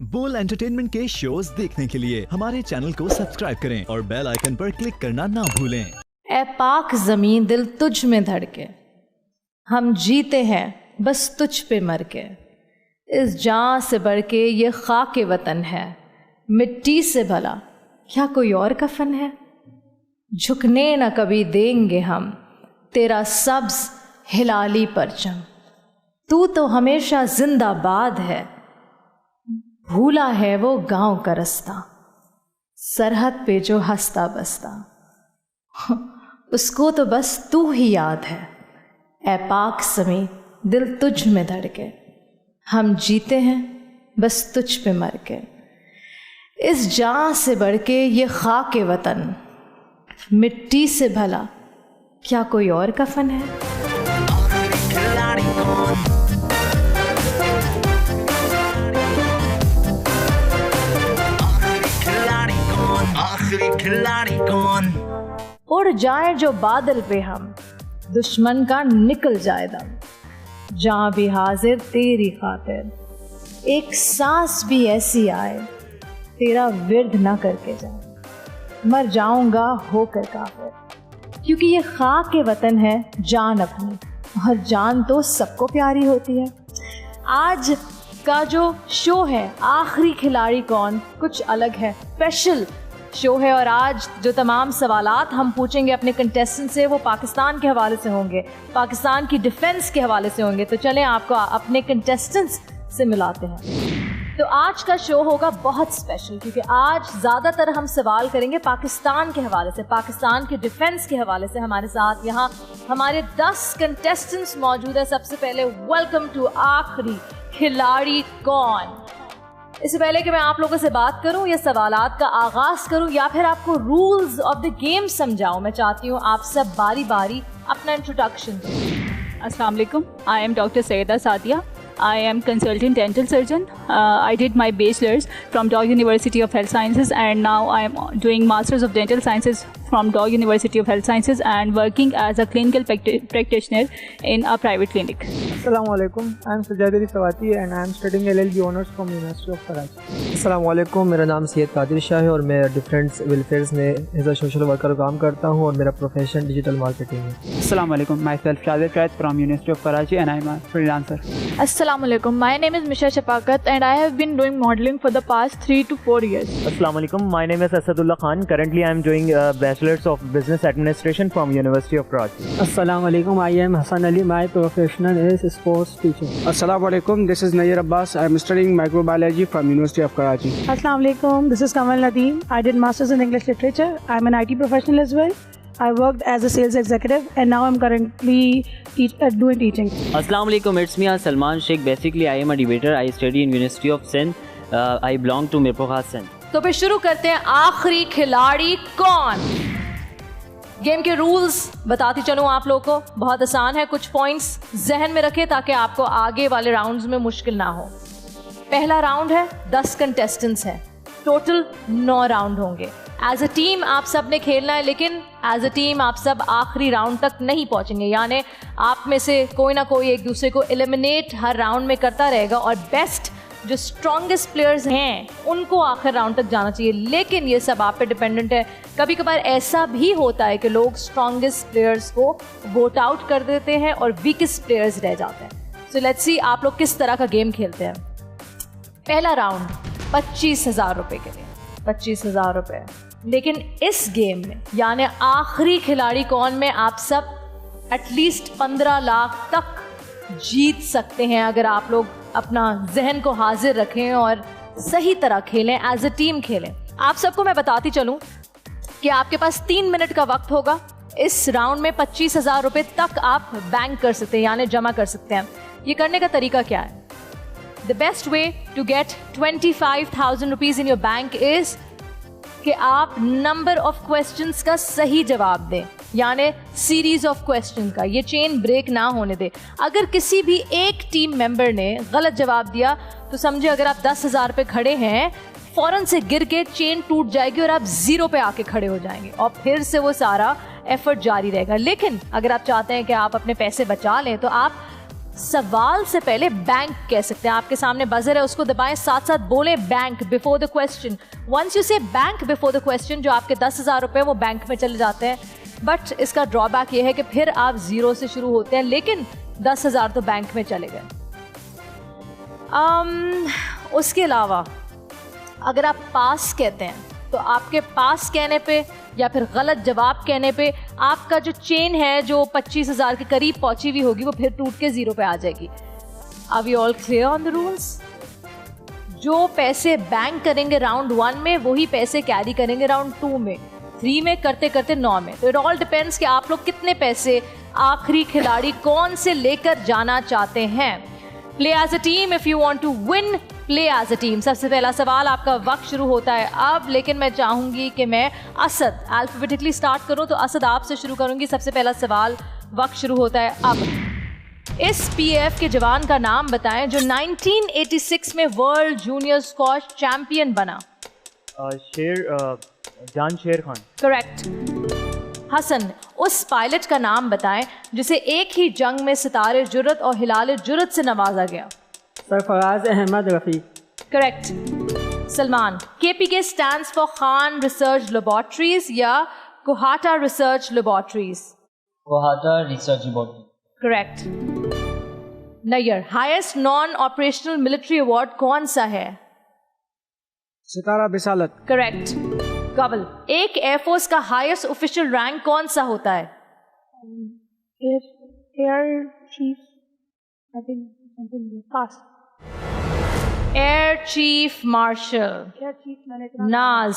बोल एंटरटेनमेंट के शोज देखने के लिए हमारे चैनल को सब्सक्राइब करें और बेल आइकन पर क्लिक करना ना भूलें। ए पाक ज़मीं दिल तुझ में धड़के, हम जीते हैं बस तुझ पे मर के। इस जान से बढ़ के ये खाके वतन है, मिट्टी से भला क्या कोई और कफन है। झुकने न कभी देंगे हम तेरा सब्ज हिलाली परचम, तू तो हमेशा जिंदाबाद है। भूला है वो गांव का रास्ता, सरहद पे जो हंसता बसता, उसको तो बस तू ही याद है। ए पाक ज़मीं दिल तुझ में धड़के, हम जीते हैं बस तुझ पे मर के। इस जान से बढ़ के ये खाके वतन, मिट्टी से भला क्या कोई और कफन है। उड़ जाए जो बादल पे हम, दुश्मन का निकल जाए दम। जहां भी हाजिर तेरी खातिर, एक सांस भी ऐसी आए तेरा विर्द ना करके जाए। मर जाऊंगा होकर काफिर, क्योंकि ये खाक के वतन है जान अपनी, और जान तो सबको प्यारी होती है। आज का जो शो है आखिरी खिलाड़ी कौन, कुछ अलग है, स्पेशल शो है। और आज जो तमाम सवालात हम पूछेंगे अपने कंटेस्टेंट से, वो पाकिस्तान के हवाले से होंगे, पाकिस्तान की डिफेंस के हवाले से होंगे। तो चलें आपको अपने कंटेस्टेंट्स से मिलाते हैं। तो आज का शो होगा बहुत स्पेशल, क्योंकि आज ज़्यादातर हम सवाल करेंगे पाकिस्तान के हवाले से, पाकिस्तान के डिफेंस के हवाले से। हमारे साथ यहाँ हमारे 10 कंटेस्टेंट्स मौजूद है। सबसे पहले वेलकम टू आखिरी खिलाड़ी कौन। इससे पहले कि मैं आप लोगों से बात करूं या सवालात का आगाज़ करूं या फिर आपको रूल्स ऑफ द गेम समझाऊं, मैं चाहती हूं आप सब बारी बारी अपना इंट्रोडक्शन दें। अस्सलाम वालेकुम, I am doctor Syeda Sadia. I am consultant dental surgeon. I did my bachelor's from Dow University of Health Sciences, and now I am doing Masters of Dental Sciences from Dow University of Health Sciences and working as a clinical practitioner in a private clinic. Assalamu alaikum. I am Sajjad Ali Sawati and I am studying LLB honors from University of Karachi. अस्सलाम वालेकुम, मेरा नाम सैयद कादिर शाह है और मैं different welfares में as a social worker काम करता हूँ और मेरा प्रोफेशन डिजिटल मार्केटिंग है। अस्सलाम वालेकुम, माई सेल्फ शाहिद कैद from university of Karachi and I am a freelancer. Assalamu alaikum. My name is Misha Shafaqat and I have been doing modeling for the past 3 to 4 years. Assalamu alaikum. My name is Asadullah Khan. Currently I am doing Bachelor's of Business Administration from University of Karachi. Assalamu alaikum. I am Hassan Ali. My profession is sports teaching. Assalamu alaikum. This is Nayyar Abbas. I am studying microbiology from University of Karachi. Assalamu alaikum. This is Kamal Nadeem. I did Masters in English Literature. I am an IT professional as well. I worked as a sales executive and now I'm currently doing teaching. Assalamu alaikum, it's me Salman Sheikh. Basically I am a debater. I study in University of Sindh. I belong to Mirpur Khas Sindh. तो फिर शुरू करते हैं आखिरी खिलाड़ी कौन। Game के rules बताती चलूं आप लोगों को, बहुत आसान है। कुछ पॉइंट्स जहन में रखें ताकि आपको आगे वाले राउंड्स में मुश्किल ना हो। पहला राउंड है, 10 कंटेस्टेंट्स हैं, टोटल 9 राउंड होंगे। एज अ टीम आप सब ने खेलना है, लेकिन एज अ टीम आप सब आखिरी राउंड तक नहीं पहुंचेंगे, यानी आप में से कोई ना कोई एक दूसरे को एलिमिनेट हर राउंड में करता रहेगा और बेस्ट जो स्ट्रॉन्गेस्ट प्लेयर्स हैं उनको आखिर राउंड तक जाना चाहिए। लेकिन ये सब आप पे डिपेंडेंट है। कभी कभार ऐसा भी होता है कि लोग स्ट्रॉन्गेस्ट प्लेयर्स को वोट आउट कर देते हैं और वीकेस्ट प्लेयर्स रह जाते हैं। सो लेट्स सी आप लोग किस तरह का गेम खेलते हैं। पहला राउंड 25,000 रुपये के लिए, 25,000 रुपये। लेकिन इस गेम में यानी आखिरी खिलाड़ी कौन में आप सब एटलीस्ट 15 लाख तक जीत सकते हैं अगर आप लोग अपना जहन को हाजिर रखें और सही तरह खेलें, एज अ टीम खेलें। आप सबको मैं बताती चलूं कि आपके पास 3 मिनट का वक्त होगा। इस राउंड में 25,000 रुपये तक आप बैंक कर सकते हैं, यानी जमा कर सकते हैं। ये करने का तरीका क्या है? The best way to get 25,000 rupees in your bank is कि आप नंबर ऑफ क्वेश्चंस का सही जवाब दें, यानी सीरीज ऑफ क्वेश्चन का, ये चेन ब्रेक ना होने दे। अगर किसी भी एक टीम मेंबर ने गलत जवाब दिया तो समझे अगर आप 10,000 पे खड़े हैं, फौरन से गिर के चेन टूट जाएगी और आप 0 पे आके खड़े हो जाएंगे और फिर से वो सारा एफर्ट जारी रहेगा। लेकिन अगर आप चाहते हैं कि आप अपने पैसे बचा लें तो आप सवाल से पहले बैंक कह सकते हैं। आपके सामने बजर है, उसको दबाएं, साथ साथ बोले bank before the question. Once you say bank before the question, जो आपके 10,000 रुपये वो बैंक में चले जाते हैं। बट इसका ड्रॉबैक ये है कि फिर आप 0 से शुरू होते हैं, लेकिन 10,000 तो बैंक में चले गए। उसके अलावा अगर आप पास कहते हैं तो आपके पास कहने पे या फिर गलत जवाब कहने पे आपका जो चेन है जो 25,000 के करीब पहुंची हुई होगी वो फिर टूट के 0 पे आ जाएगी। Are we all clear on the rules? जो पैसे बैंक करेंगे राउंड 1 में वही पैसे कैरी करेंगे राउंड 2 में, 3 में, करते करते 9 में। तो इट ऑल डिपेंड्स कि आप लोग कितने पैसे आखिरी खिलाड़ी कौन से लेकर जाना चाहते हैं। Play as a team if you want to win, play as a team. सबसे पहला सवाल, आपका वक्त शुरू होता है अब, लेकिन मैं चाहूंगी कि मैं असद अल्फाबेटिकली स्टार्ट करूं, तो असद आपसे शुरू करूंगी। सबसे पहला सवाल, वक्त शुरू होता है अब। इस पीएफ के जवान का नाम बताएं जो 1986 में वर्ल्ड जूनियर स्क्वॉश चैंपियन बना। जान शेर खान। करेक्ट। हसन, उस पायलट का नाम बताएं जिसे एक ही जंग में सितारे जुर्रत और हिलाले जुर्रत से नवाजा गया। Sarfaraz Ahmed Rafi. Correct. Salman, KPK stands for Khan research laboratories या Kahuta research laboratories? Kahuta research laboratory. Correct. Nayyar, highest non operational military award कौन सा है? सितारा बिसालत। करेक्ट। कबल, एक एयरफोर्स का हाईएस्ट ऑफिशियल रैंक कौन सा होता है? Air chief, I think something pass. Air chief marshal. Air chief मैंने नाज,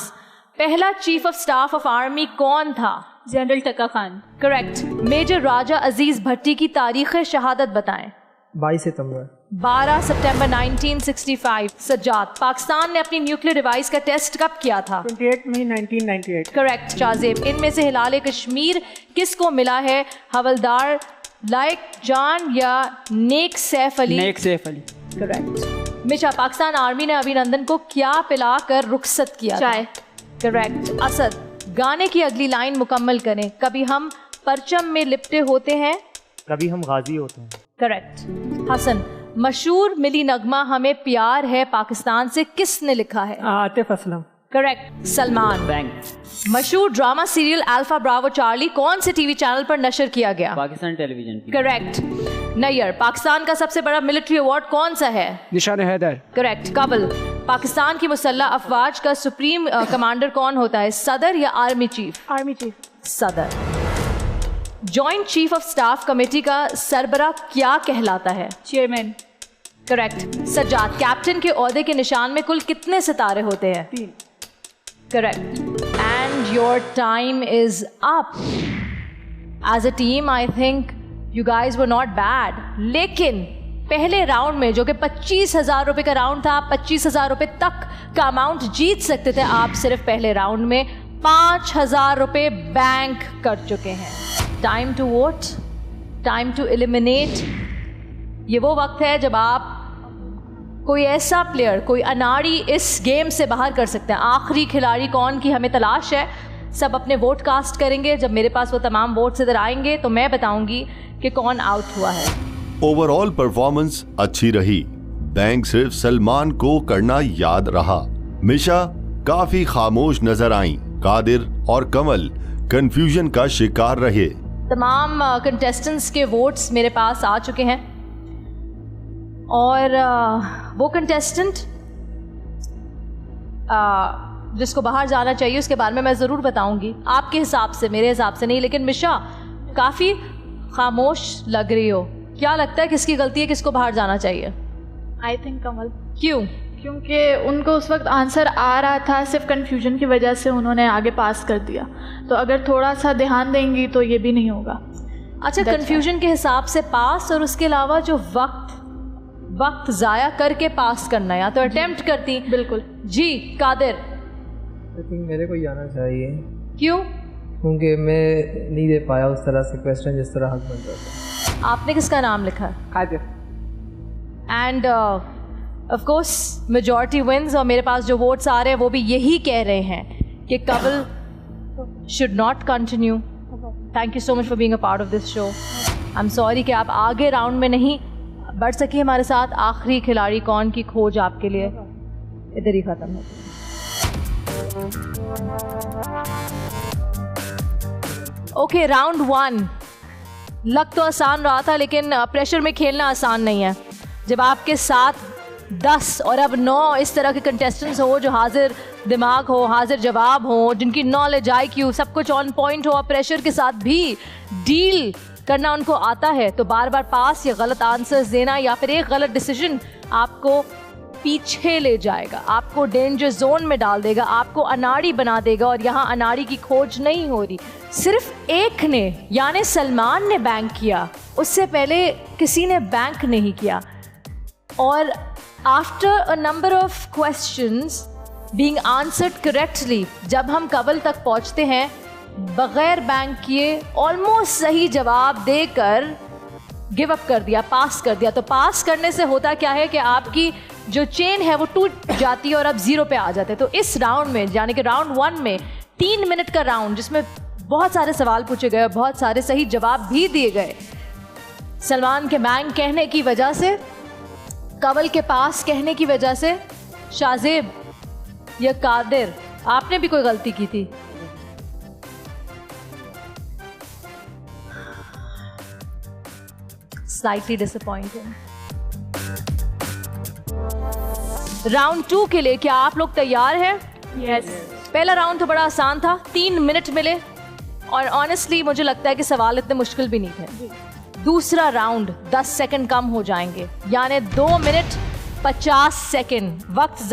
पहला chief of staff of army कौन था? जनरल टक्का खान। करेक्ट। मेजर राजा अजीज भट्टी की तारीख शहादत बताएं। 22 सितंबर। 12 सितंबर 1965। सज्जाद, पाकिस्तान ने अपनी न्यूक्लियर डिवाइस का टेस्ट कब किया था? 28 मई 1998। करेक्ट। शाजेब, इनमें से हिलाले कश्मीर किसको मिला है? हवलदार लाइक जान या नेक सैफ अली? नेक सैफ अली। करेक्ट। मिशा, पाकिस्तान आर्मी ने अभिनंदन को क्या पिलाकर रुखसत किया? चाय। करेक्ट। असद, गाने की अगली लाइन मुकम्मल करें। कभी हम परचम में लिपटे होते हैं, कभी हम गाजी होते हैं। करेक्ट। हसन, मशहूर मिली नगमा हमें प्यार है पाकिस्तान से किसने लिखा है? आतिफ असलम। करेक्ट। सलमान, बैंक। मशहूर drama serial alpha Bravo Charlie कौन से टीवी चैनल पर नशर किया गया? पाकिस्तान टेलीविजन। करेक्ट। नैयर, पाकिस्तान का सबसे बड़ा मिलिट्री अवार्ड कौन सा है? निशान हैदर। करेक्ट। कबल, पाकिस्तान की मुसल्लह अफवाज का सुप्रीम कमांडर कौन होता है? सदर या आर्मी चीफ? Army chief. सदर। Joint chief of staff committee का सरबरा क्या कहलाता है? चेयरमैन। करेक्ट। सज्जाद, कैप्टन के ओहदे के निशान में कुल कितने सितारे होते हैं? 3। Correct. And your time is up. As a team I think you guys were not bad, लेकिन पहले राउंड में जो कि 25,000 रुपये का राउंड था, आप 25,000 रुपये तक का अमाउंट जीत सकते थे, आप सिर्फ पहले राउंड में 5,000 रुपये बैंक कर चुके हैं। Time to vote, time to eliminate. ये वो वक्त है जब आप कोई ऐसा प्लेयर, कोई अनाड़ी इस गेम से बाहर कर सकते हैं। आखिरी खिलाड़ी कौन की हमें तलाश है। सब अपने वोट कास्ट करेंगे। जब मेरे पास वो तमाम वोट्स इधर आएंगे तो मैं बताऊंगी कि कौन आउट हुआ है। ओवरऑल परफॉर्मेंस अच्छी रही, बैंक सिर्फ सलमान को करना याद रहा। मिशा काफी खामोश नजर आई, कादिर और कमल कंफ्यूजन का शिकार रहे। तमाम कंटेस्टेंट्स के वोट्स मेरे पास आ चुके हैं और वो कंटेस्टेंट जिसको बाहर जाना चाहिए उसके बारे में मैं ज़रूर बताऊंगी, आपके हिसाब से, मेरे हिसाब से नहीं। लेकिन मिशा काफ़ी खामोश लग रही हो, क्या लगता है किसकी गलती है, किसको बाहर जाना चाहिए? आई थिंक कमल। क्यों? क्योंकि उनको उस वक्त आंसर आ रहा था, सिर्फ कन्फ्यूजन की वजह से उन्होंने आगे पास कर दिया। तो अगर थोड़ा सा ध्यान देंगी तो ये भी नहीं होगा। अच्छा, कन्फ्यूजन के हिसाब से पास, और उसके अलावा जो वक्त ज़ाया करके पास करना, या तो अटेम्प्ट करती। बिल्कुल जी। कादिर, आई थिंक मेरे को ही आना चाहिए। क्यों? क्योंकि मैं नहीं दे पाया उस तरह से क्वेश्चन जिस तरह हक बनता था। आपने किसका नाम लिखा? Qadir. And of course majority wins, और मेरे पास जो वोट्स आ रहे हैं वो भी यही कह रहे हैं कि कबल should not continue. Thank you so much for being a part of this show. I am sorry कि आप आगे राउंड में नहीं बढ़ सकी हमारे साथ। आखिरी खिलाड़ी कौन की खोज आपके लिए इधर ही खत्म होती है। ओके, राउंड 1 लग तो आसान रहा था, लेकिन प्रेशर में खेलना आसान नहीं है। जब आपके साथ 10 और अब 9 इस तरह के कंटेस्टेंट्स हो जो हाजिर दिमाग हो, हाजिर जवाब हो, जिनकी नॉलेज, IQ सब कुछ ऑन पॉइंट हो, और प्रेशर के साथ भी डील करना उनको आता है, तो बार बार पास या गलत आंसर्स देना या फिर एक गलत डिसीजन आपको पीछे ले जाएगा, आपको डेंजर जोन में डाल देगा, आपको अनाड़ी बना देगा। और यहाँ अनाड़ी की खोज नहीं हो रही, सिर्फ एक ने यानी सलमान ने बैंक किया, उससे पहले किसी ने बैंक नहीं किया। और after a number of questions being answered correctly, जब हम कवल तक पहुंचते हैं बगैर बैंक किए, ऑलमोस्ट सही जवाब देकर गिव अप कर दिया, पास कर दिया। तो पास करने से होता क्या है कि आपकी जो चेन है वो टूट जाती है और आप 0 पे आ जाते हैं। तो इस राउंड में, यानी कि राउंड 1 में 3 मिनट का राउंड, जिसमें बहुत सारे सवाल पूछे गए, बहुत सारे सही जवाब भी दिए गए। सलमान के बैंक कहने की वजह से, कवल के पास कहने की वजह से, शाज़ेब या कादिर आपने भी कोई गलती की थी? Slightly disappointing. राउंड 2 के लिए क्या आप लोग तैयार हैं? यस। पहला राउंड तो बड़ा आसान था, 3 मिनट मिले, और ऑनेस्टली मुझे लगता है कि सवाल इतने मुश्किल भी नहीं थे। दूसरा राउंड 10 सेकंड कम हो जाएंगे, यानी 2 मिनट 50 सेकंड। वक्त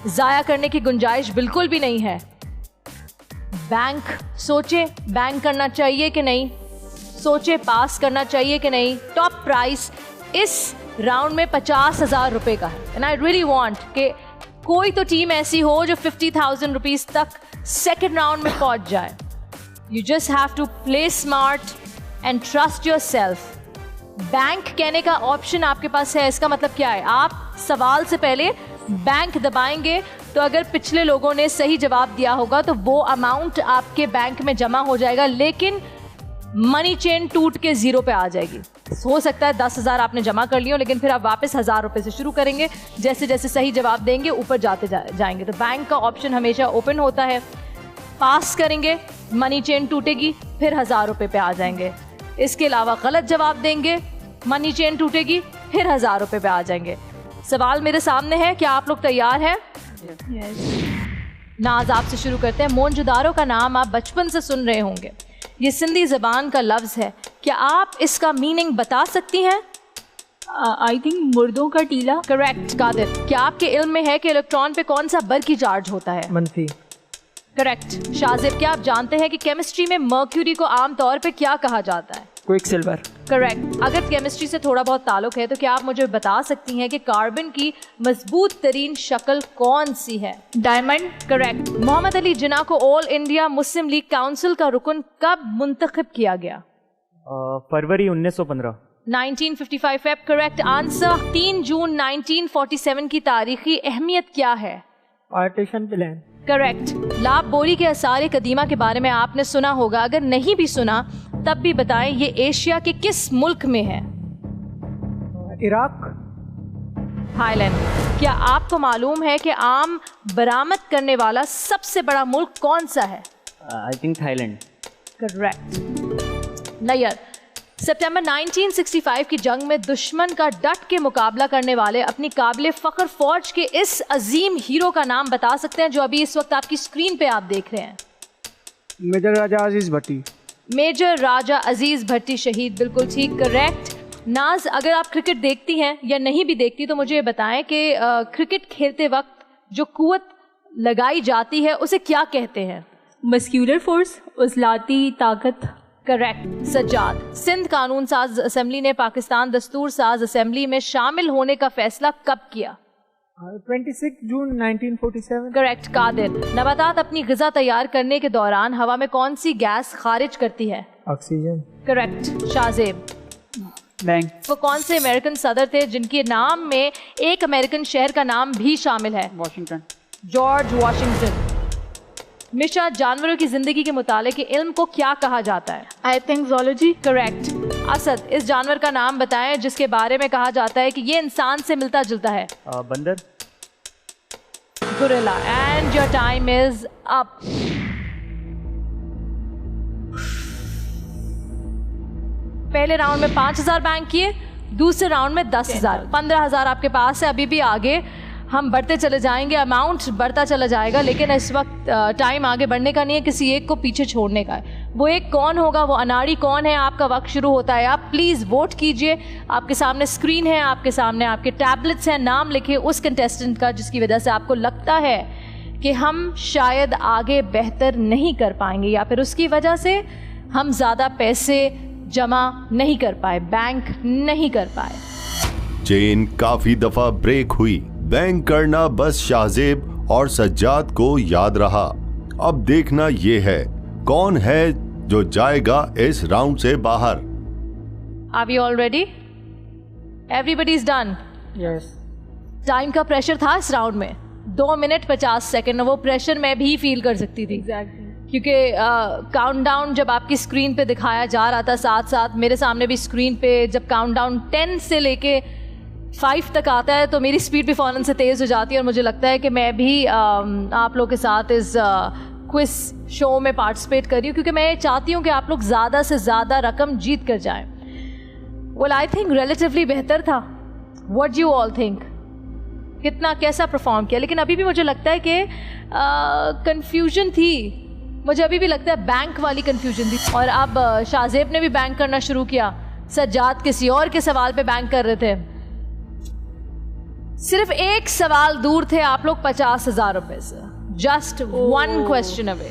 ज़ाया करने की गुंजाइश बिल्कुल भी नहीं है। बैंक सोचे, बैंक करना चाहिए कि नहीं, सोचे पास करना चाहिए कि नहीं। टॉप प्राइस इस राउंड में 50,000 रुपये का है, एंड आई रियली वांट कि कोई तो टीम ऐसी हो जो 50,000 रुपीज़ तक सेकंड राउंड में पहुंच जाए। You just have to play smart and trust yourself. Bank कहने का ऑप्शन आपके पास है, इसका मतलब क्या है? आप सवाल से पहले बैंक दबाएंगे, तो अगर पिछले लोगों ने सही जवाब दिया होगा तो वो अमाउंट आपके बैंक में जमा हो जाएगा, लेकिन मनी चेन टूट के 0 पे आ जाएगी। हो सकता है 10,000 आपने जमा कर लियो, लेकिन फिर आप वापस 1,000 रुपये से शुरू करेंगे। जैसे जैसे सही जवाब देंगे ऊपर जाते जाएंगे। तो बैंक का ऑप्शन हमेशा ओपन होता है। पास करेंगे, मनी चेन टूटेगी, फिर 1,000 रुपये पे आ जाएंगे। इसके अलावा गलत जवाब देंगे, मनी चेन टूटेगी, फिर 1,000 रुपये पे आ जाएंगे। सवाल मेरे सामने है, क्या आप लोग तैयार हैं? नाज, आपसे शुरू करते हैं। मोनजुदारो का नाम आप बचपन से सुन रहे होंगे, ये सिंधी ज़बान का लफ्ज़ है, क्या आप इसका मीनिंग बता सकती हैं? आई थिंक मुर्दों का टीला। करेक्ट। कादिर, क्या आपके इल्म में है कि इलेक्ट्रॉन पे कौन सा बरकी चार्ज होता है? मनफी। करेक्ट। शाज़िब, क्या आप जानते हैं कि केमिस्ट्री में मर्क्यूरी को आमतौर पे क्या कहा जाता है? क्विकसिल्वर। करेक्ट। अगर केमिस्ट्री से थोड़ा बहुत ताल्लुक है तो क्या आप मुझे बता सकती हैं कि कार्बन की मजबूत तरीन शक्ल कौन सी है? डायमंड। करेक्ट। मोहम्मद अली जिन्ना को all India Muslim league council का रुकन कब मुंतखब किया गया? फरवरी 1915। 1955 फेब। Correct answer. 3 जून 1947 की तारीखी अहमियत क्या है? Partition plan. करेक्ट। लाभ बोरी के आसार कदीमा के बारे में आपने सुना होगा, अगर नहीं भी सुना तब भी बताएं, ये एशिया के किस मुल्क में है? इराक। थाईलैंड। क्या आपको मालूम है कि आम बरामद करने वाला सबसे बड़ा मुल्क कौन सा है? I think Thailand. Correct. Nayyar, सितंबर 1965 की जंग में दुश्मन का डट के मुकाबला करने वाले अपनी काबिल फ़ख्र फौज के इस अजीम हीरो का नाम बता सकते हैं जो अभी इस वक्त आपकी स्क्रीन पे आप देख रहे हैं? मेजर राजा अजीज भट्टी। मेजर राजा अजीज भट्टी शहीद, बिल्कुल ठीक। करेक्ट। नाज, अगर आप क्रिकेट देखती हैं या नहीं भी देखती तो मुझे बताएं कि क्रिकेट खेलते वक्त जो कुव्वत लगाई जाती है उसे क्या कहते हैं? मस्क्यूलर फोर्स, उज़लाती ताकत। करेक्ट। सज्जाद, सिंध कानून साज असेंबली ने पाकिस्तान दस्तूर साज असेंबली में शामिल होने का फैसला कब किया? 26 जून 1947। करेक्ट। कादिर, नबातात अपनी ग़िज़ा तैयार करने के दौरान हवा में कौन सी गैस खारिज करती है? ऑक्सीजन। करेक्ट। शाज़ेब, बैंक। वो कौन से अमेरिकन सदर थे जिनके नाम में एक अमेरिकन शहर का नाम भी शामिल है? वॉशिंगटन। George Washington. मिशा, जानवरों की जिंदगी के मुताले के इल्म को क्या कहा जाता है? I think zoology. Correct. Asad, इस जानवर का नाम बताएं जिसके बारे में कहा जाता है कि ये इंसान से मिलता जुलता है। बंदर। Gorilla. And your time is up. पहले राउंड में 5,000 बैंक किए, दूसरे राउंड में 10,000। 15,000 आपके पास है। अभी भी आगे हम बढ़ते चले जाएंगे, अमाउंट बढ़ता चला जाएगा, लेकिन इस वक्त टाइम आगे बढ़ने का नहीं है, किसी एक को पीछे छोड़ने का है। वो एक कौन होगा, वो अनाड़ी कौन है? आपका वक्त शुरू होता है। आप प्लीज़ वोट कीजिए। आपके सामने स्क्रीन है, आपके सामने आपके टैबलेट्स हैं। नाम लिखिए उस कंटेस्टेंट का जिसकी वजह से आपको लगता है कि हम शायद आगे बेहतर नहीं कर पाएंगे, या फिर उसकी वजह से हम ज़्यादा पैसे जमा नहीं कर पाए, बैंक नहीं कर पाए। चेन काफी दफा ब्रेक हुई। बैंक करना बस शाहजेब और सज्जाद को याद रहा। अब देखना ये है कौन है जो जाएगा इस राउंड से बाहर। Are we all ready? Everybody is done? Yes. Time का प्रेशर था इस राउंड में, 2 मिनट 50 सेकंड। वो प्रेशर मैं भी फील कर सकती थी। Exactly. क्योंकि काउंटडाउन जब आपकी स्क्रीन पे दिखाया जा रहा था, साथ साथ मेरे सामने भी स्क्रीन पे जब काउंटडाउन 10 से लेके 5 तक आता है तो मेरी स्पीड भी फ़ौरन से तेज़ हो जाती है, और मुझे लगता है कि मैं भी आप लोग के साथ इस क्विज शो में पार्टिसिपेट कर रही हूँ, क्योंकि मैं चाहती हूँ कि आप लोग ज़्यादा से ज़्यादा रकम जीत कर जाएं। वेल आई थिंक रिलेटिवली बेहतर था। What do you all think? कितना कैसा परफॉर्म किया? लेकिन अभी भी मुझे लगता है कि कन्फ्यूजन थी। मुझे अभी भी लगता है बैंक वाली कन्फ्यूजन थी। और अब शाहजेब ने भी बैंक करना शुरू किया, सज्जाद किसी और के सवाल पे बैंक कर रहे थे। सिर्फ एक सवाल दूर थे आप लोग 50,000 रुपए से। Just one question away.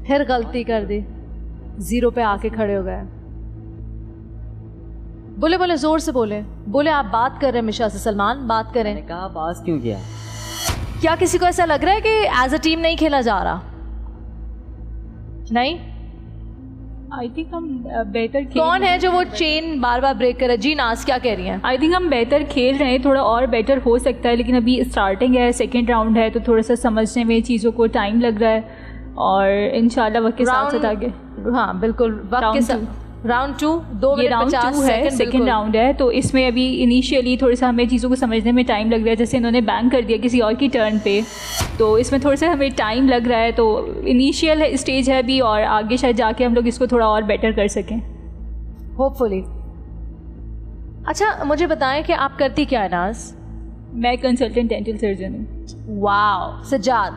फिर गलती कर दी, 0 पे आके खड़े हो गए। बोले बोले जोर से बोले बोले आप बात कर रहे हैं मिशा से। सलमान बात करें। मैंने कहा पास क्यों किया? क्या किसी को ऐसा लग रहा है कि एज अ टीम नहीं खेला जा रहा? नहीं, आई थिंक हम बेहतर कौन है जो वो चेन बार बार ब्रेक करे? जी नाज क्या कह रही हैं? आई थिंक हम बेहतर खेल रहे हैं, थोड़ा और बेटर हो सकता है, लेकिन अभी स्टार्टिंग है, सेकंड राउंड है, तो थोड़ा सा समझने में चीज़ों को टाइम लग रहा है, और इंशाल्लाह वक्त के साथ साथ आगे। हाँ बिल्कुल, वक्त के साथ। Round 2, 2 minute 50 second, second round है, तो इसमें अभी इनिशियली थोड़ा सा हमें चीज़ों को समझने में टाइम लग रहा है। जैसे इन्होंने बैंक कर दिया किसी और की टर्न पे, तो इसमें थोड़ा सा हमें टाइम लग रहा है। तो इनिशियल स्टेज है अभी, और आगे शायद जाके हम लोग इसको थोड़ा और बेटर कर सकें, होपफुली। अच्छा मुझे बताएं कि आप करती क्या है नाज? मैं कंसल्टेंट डेंटल सर्जन हूँ। Wow. Sajjad?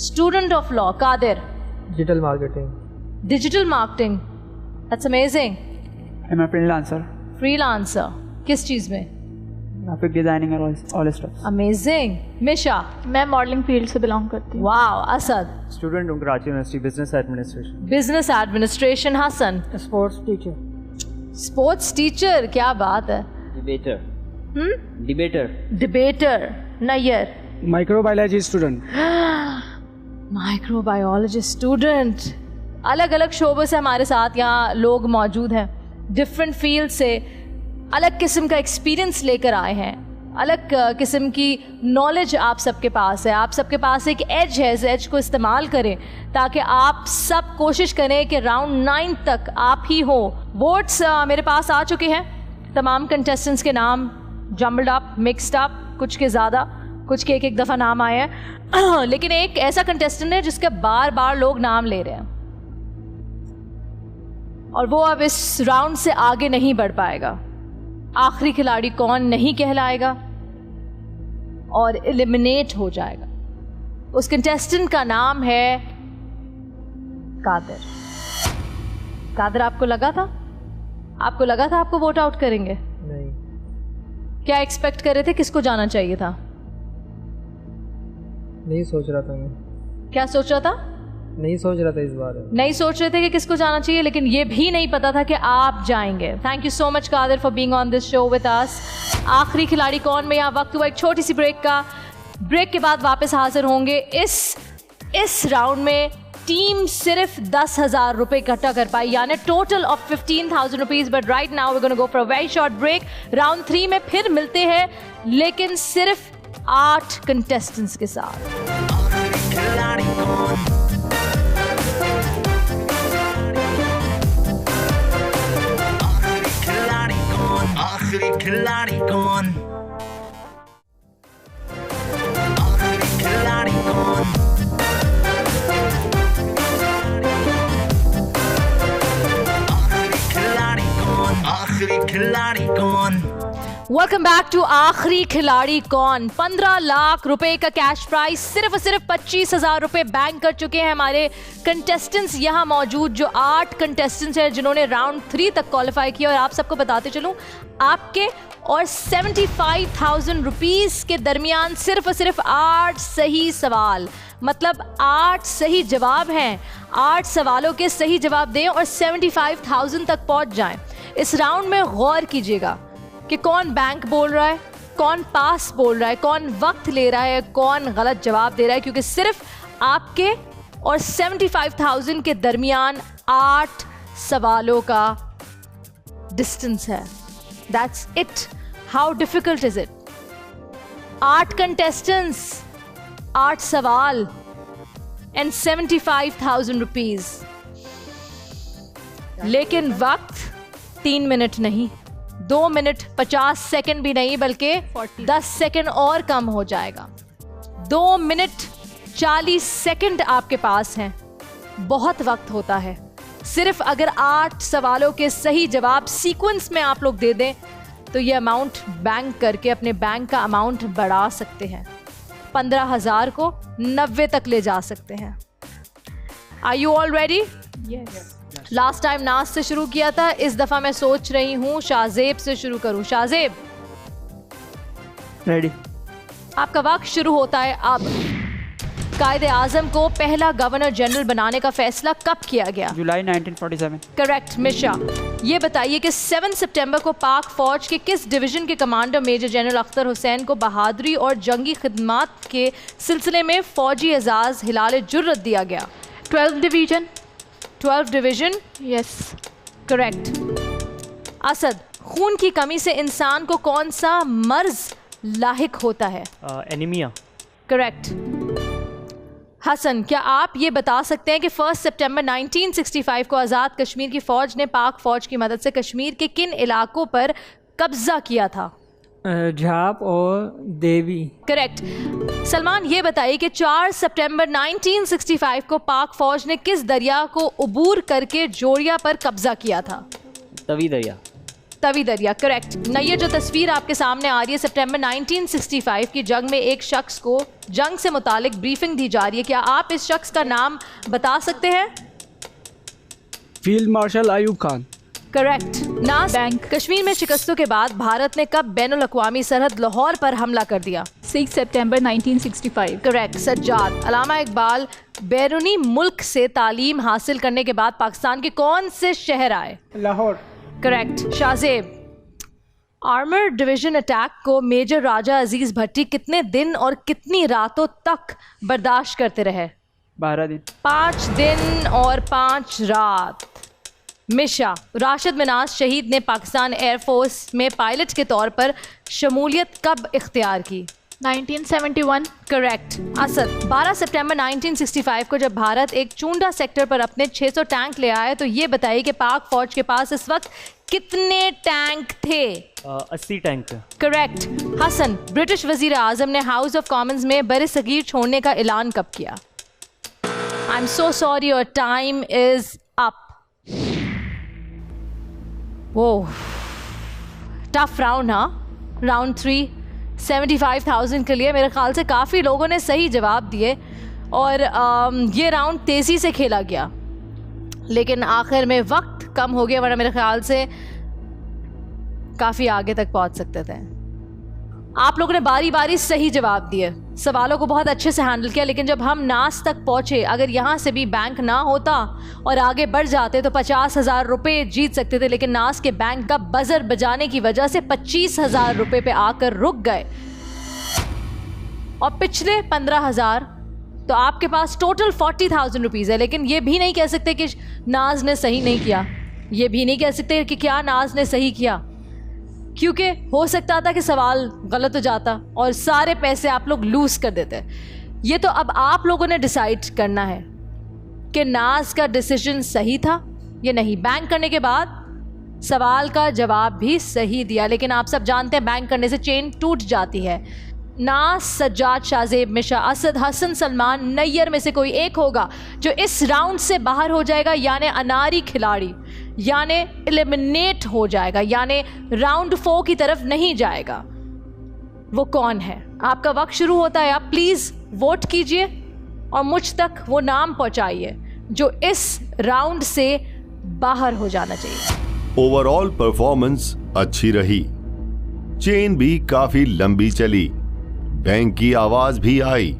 Student of law. Qadir? Digital marketing. Digital marketing, that's amazing. I'm a freelancer. Freelancer किस चीज़ में? Graphic designing and all stuff. Amazing. Misha? मैं मॉडलिंग फील्ड से बिलोंग करती हूँ। वाओ। असद? स्टूडेंट हूँ Karachi university, business administration. Business administration. Hasan? Sports teacher. Sports teacher, क्या बात है। Debater. Debater. Debater. Nayyar? Microbiology student. Microbiology student. अलग अलग शोबों से हमारे साथ यहाँ लोग मौजूद हैं, डिफरेंट फील्ड से, अलग किस्म का एक्सपीरियंस लेकर आए हैं, अलग किस्म की नॉलेज आप सबके पास है। आप सबके पास एक एज है, इस एज को इस्तेमाल करें ताकि आप सब कोशिश करें कि राउंड 9 तक आप ही हो। वोट्स मेरे पास आ चुके हैं, तमाम कंटेस्टेंट्स के नाम जम्बल्ड अप, मिक्सड अप, कुछ के ज़्यादा, कुछ के एक दफ़ा नाम आए हैं लेकिन एक ऐसा कंटेस्टेंट है जिसके बार बार लोग नाम ले रहे हैं, और वो अब इस राउंड से आगे नहीं बढ़ पाएगा। आखिरी खिलाड़ी कौन नहीं कहलाएगा और एलिमिनेट हो जाएगा। उस कंटेस्टेंट का नाम है कादिर। कादिर, आपको लगा था आपको वोट आउट करेंगे? नहीं। क्या एक्सपेक्ट कर रहे थे, किसको जाना चाहिए था? नहीं सोच रहा था मैं। क्या सोच रहा था? नहीं सोच रहा था इस बार। नहीं सोच रहे थे कि किसको जाना चाहिए, लेकिन ये भी नहीं पता था कि आप जाएंगे। Thank you so much Qadir for being on this show with us. आखिरी खिलाड़ी कौन में यहाँ वक्त हुआ एक छोटी सी ब्रेक का। ब्रेक के बाद वापस हाजिर होंगे। इस राउंड में टीम सिर्फ 10,000 रुपए इकट्ठा कर पाई, यानी total of 15,000 rupees. But right now we gonna go for a very short break. Round 3 में फिर मिलते हैं, लेकिन सिर्फ 8 कंटेस्टेंट्स के साथ। आखिरी खिलाड़ी कौन, आखिरी खिलाड़ी कौन, आखिरी खिलाड़ी कौन, आखिरी खिलाड़ी कौन। वेलकम बैक टू आखिरी खिलाड़ी कौन। 15 लाख रुपए का कैश प्राइस, सिर्फ 25,000 रुपए बैंक कर चुके हैं हमारे कंटेस्टेंट्स यहाँ मौजूद, जो 8 कंटेस्टेंट्स हैं जिन्होंने राउंड 3 तक क्वालिफाई किया। और आप सबको बताते चलूं, आपके और 75,000 रुपीस के दरमियान सिर्फ 8 सही सवाल, मतलब 8 सही जवाब हैं। 8 सवालों के सही जवाब दें और 75,000 तक पहुंच जाएं। इस राउंड में गौर कीजिएगा कि कौन बैंक बोल रहा है, कौन पास बोल रहा है, कौन वक्त ले रहा है, कौन गलत जवाब दे रहा है, क्योंकि सिर्फ आपके और 75,000 के दरमियान 8 सवालों का डिस्टेंस है। That's it. How difficult is it? 8 contestants, 8 सवाल एंड 75,000 रुपीज। लेकिन वक्त 3 मिनट नहीं, 2 मिनट 50 सेकंड भी नहीं, बल्कि 10 सेकंड और कम हो जाएगा। 2 मिनट 40 सेकंड आपके पास हैं। बहुत वक्त होता है। सिर्फ अगर 8 सवालों के सही जवाब सीक्वेंस में आप लोग दे दें तो ये अमाउंट बैंक करके अपने बैंक का अमाउंट बढ़ा सकते हैं। 15,000 को 90 तक ले जा सकते हैं। Are you all ready? Yes. Last time Naz से शुरू किया था, इस दफा मैं सोच रही हूँ शाहजेब से शुरू करूँ। शाहजेब रेडी। आपका वक्त शुरू होता है अब। कायदे आजम को पहला गवर्नर जनरल बनाने का फैसला कब किया गया? जुलाई 1947। करेक्ट। मिशा, ये बताइए कि 7 सितंबर को पाक फौज के किस डिवीजन के commander major general Akhtar Hussain को बहादुरी और जंगी खिदमत के सिलसिले में फौजी एजाज हिलाल जुर्रत दिया गया? 12 division. 12 division, yes correct. Asad, खून की कमी से इंसान को कौन सा मर्ज लाहिक होता है? एनीमिया। करेक्ट। हसन, क्या आप ये बता सकते हैं कि 1 सितंबर 1965 को आज़ाद कश्मीर की फ़ौज ने पाक फ़ौज की मदद से कश्मीर के किन इलाकों पर कब्जा किया था? झाप और देवी। करेक्ट। सलमान, ये बताइए कि 4 सितंबर 1965 को पाक फ़ौज ने किस दरिया को उबूर करके जोड़िया पर कब्जा किया था? तवी दरिया। तवी दरिया, करेक्ट। नैयर, जो तस्वीर आपके सामने आ रही है, सितंबर 1965 की जंग में एक शख्स को जंग से मुतालिक ब्रीफिंग दी जा रही है। क्या आप इस शख्स का नाम बता सकते हैं? Field marshal Ayub Khan. Correct. नास, कश्मीर में शिकस्तों के बाद भारत ने कब बैनुल अक़वामी सरहद लाहौर पर हमला कर दिया? 6 सितंबर 1965। करेक्ट। सज्जाद, अलामा इकबाल बैरूनी मुल्क से तालीम हासिल करने के बाद पाकिस्तान के कौन से शहर आए? Lahore. Correct. Shahzeb, armour division attack को मेजर राजा अजीज भट्टी कितने दिन और कितनी रातों तक बर्दाश्त करते रहे? 12 दिन। 5 दिन और 5 रात। मिशा, राशिद मिनाज शहीद ने पाकिस्तान एयरफोर्स में पायलट के तौर पर शमूलियत कब इख्तियार की? 1971। करेक्ट। असद, 12 सितंबर 1965 को जब भारत एक चूंडा सेक्टर पर अपने 600 टैंक ले आया, तो ये बताइए कि पाक फौज के पास इस वक्त कितने टैंक थे? 80 टैंक। करेक्ट। हसन, ब्रिटिश वजीर आजम ने हाउस ऑफ कॉमन्स में बरसगीर छोड़ने का ऐलान कब किया? I am so sorry, your time is up. वो टफ राउंड, हाँ। राउंड 3 75,000 के लिए मेरे ख्याल से काफ़ी लोगों ने सही जवाब दिए और ये राउंड तेज़ी से खेला गया, लेकिन आखिर में वक्त कम हो गया, वरना मेरे ख्याल से काफ़ी आगे तक पहुंच सकते थे। आप लोगों ने बारी बारी सही जवाब दिए, सवालों को बहुत अच्छे से हैंडल किया, लेकिन जब हम नास तक पहुंचे, अगर यहाँ से भी बैंक ना होता और आगे बढ़ जाते तो 50,000 रुपये जीत सकते थे, लेकिन नास के बैंक का बजर बजाने की वजह से 25,000 रुपये पे आकर रुक गए। और पिछले 15,000, तो आपके पास टोटल 40,000 रुपीज़ है। लेकिन ये भी नहीं कह सकते कि नाज ने सही नहीं किया, ये भी नहीं कह सकते कि क्या नाज ने सही किया, क्योंकि हो सकता था कि सवाल गलत हो जाता और सारे पैसे आप लोग लूज कर देते। ये तो अब आप लोगों ने डिसाइड करना है कि नाज का डिसीजन सही था या नहीं। बैंक करने के बाद सवाल का जवाब भी सही दिया, लेकिन आप सब जानते हैं बैंक करने से चेन टूट जाती है। नाज, सज्जाद, शाहजेब, मिशा, असद, हसन, सलमान, नैयर में से कोई एक होगा जो इस राउंड से बाहर हो जाएगा, यानी अनारी खिलाड़ी, यानी एलिमिनेट हो जाएगा, यानी राउंड 4 की तरफ नहीं जाएगा। वो कौन है? आपका वक्त शुरू होता है। आप प्लीज़ वोट कीजिए और मुझ तक वो नाम पहुंचाइए जो इस राउंड से बाहर हो जाना चाहिए। ओवरऑल परफॉर्मेंस अच्छी रही, चेन भी काफी लंबी चली, बैंक की आवाज भी आई।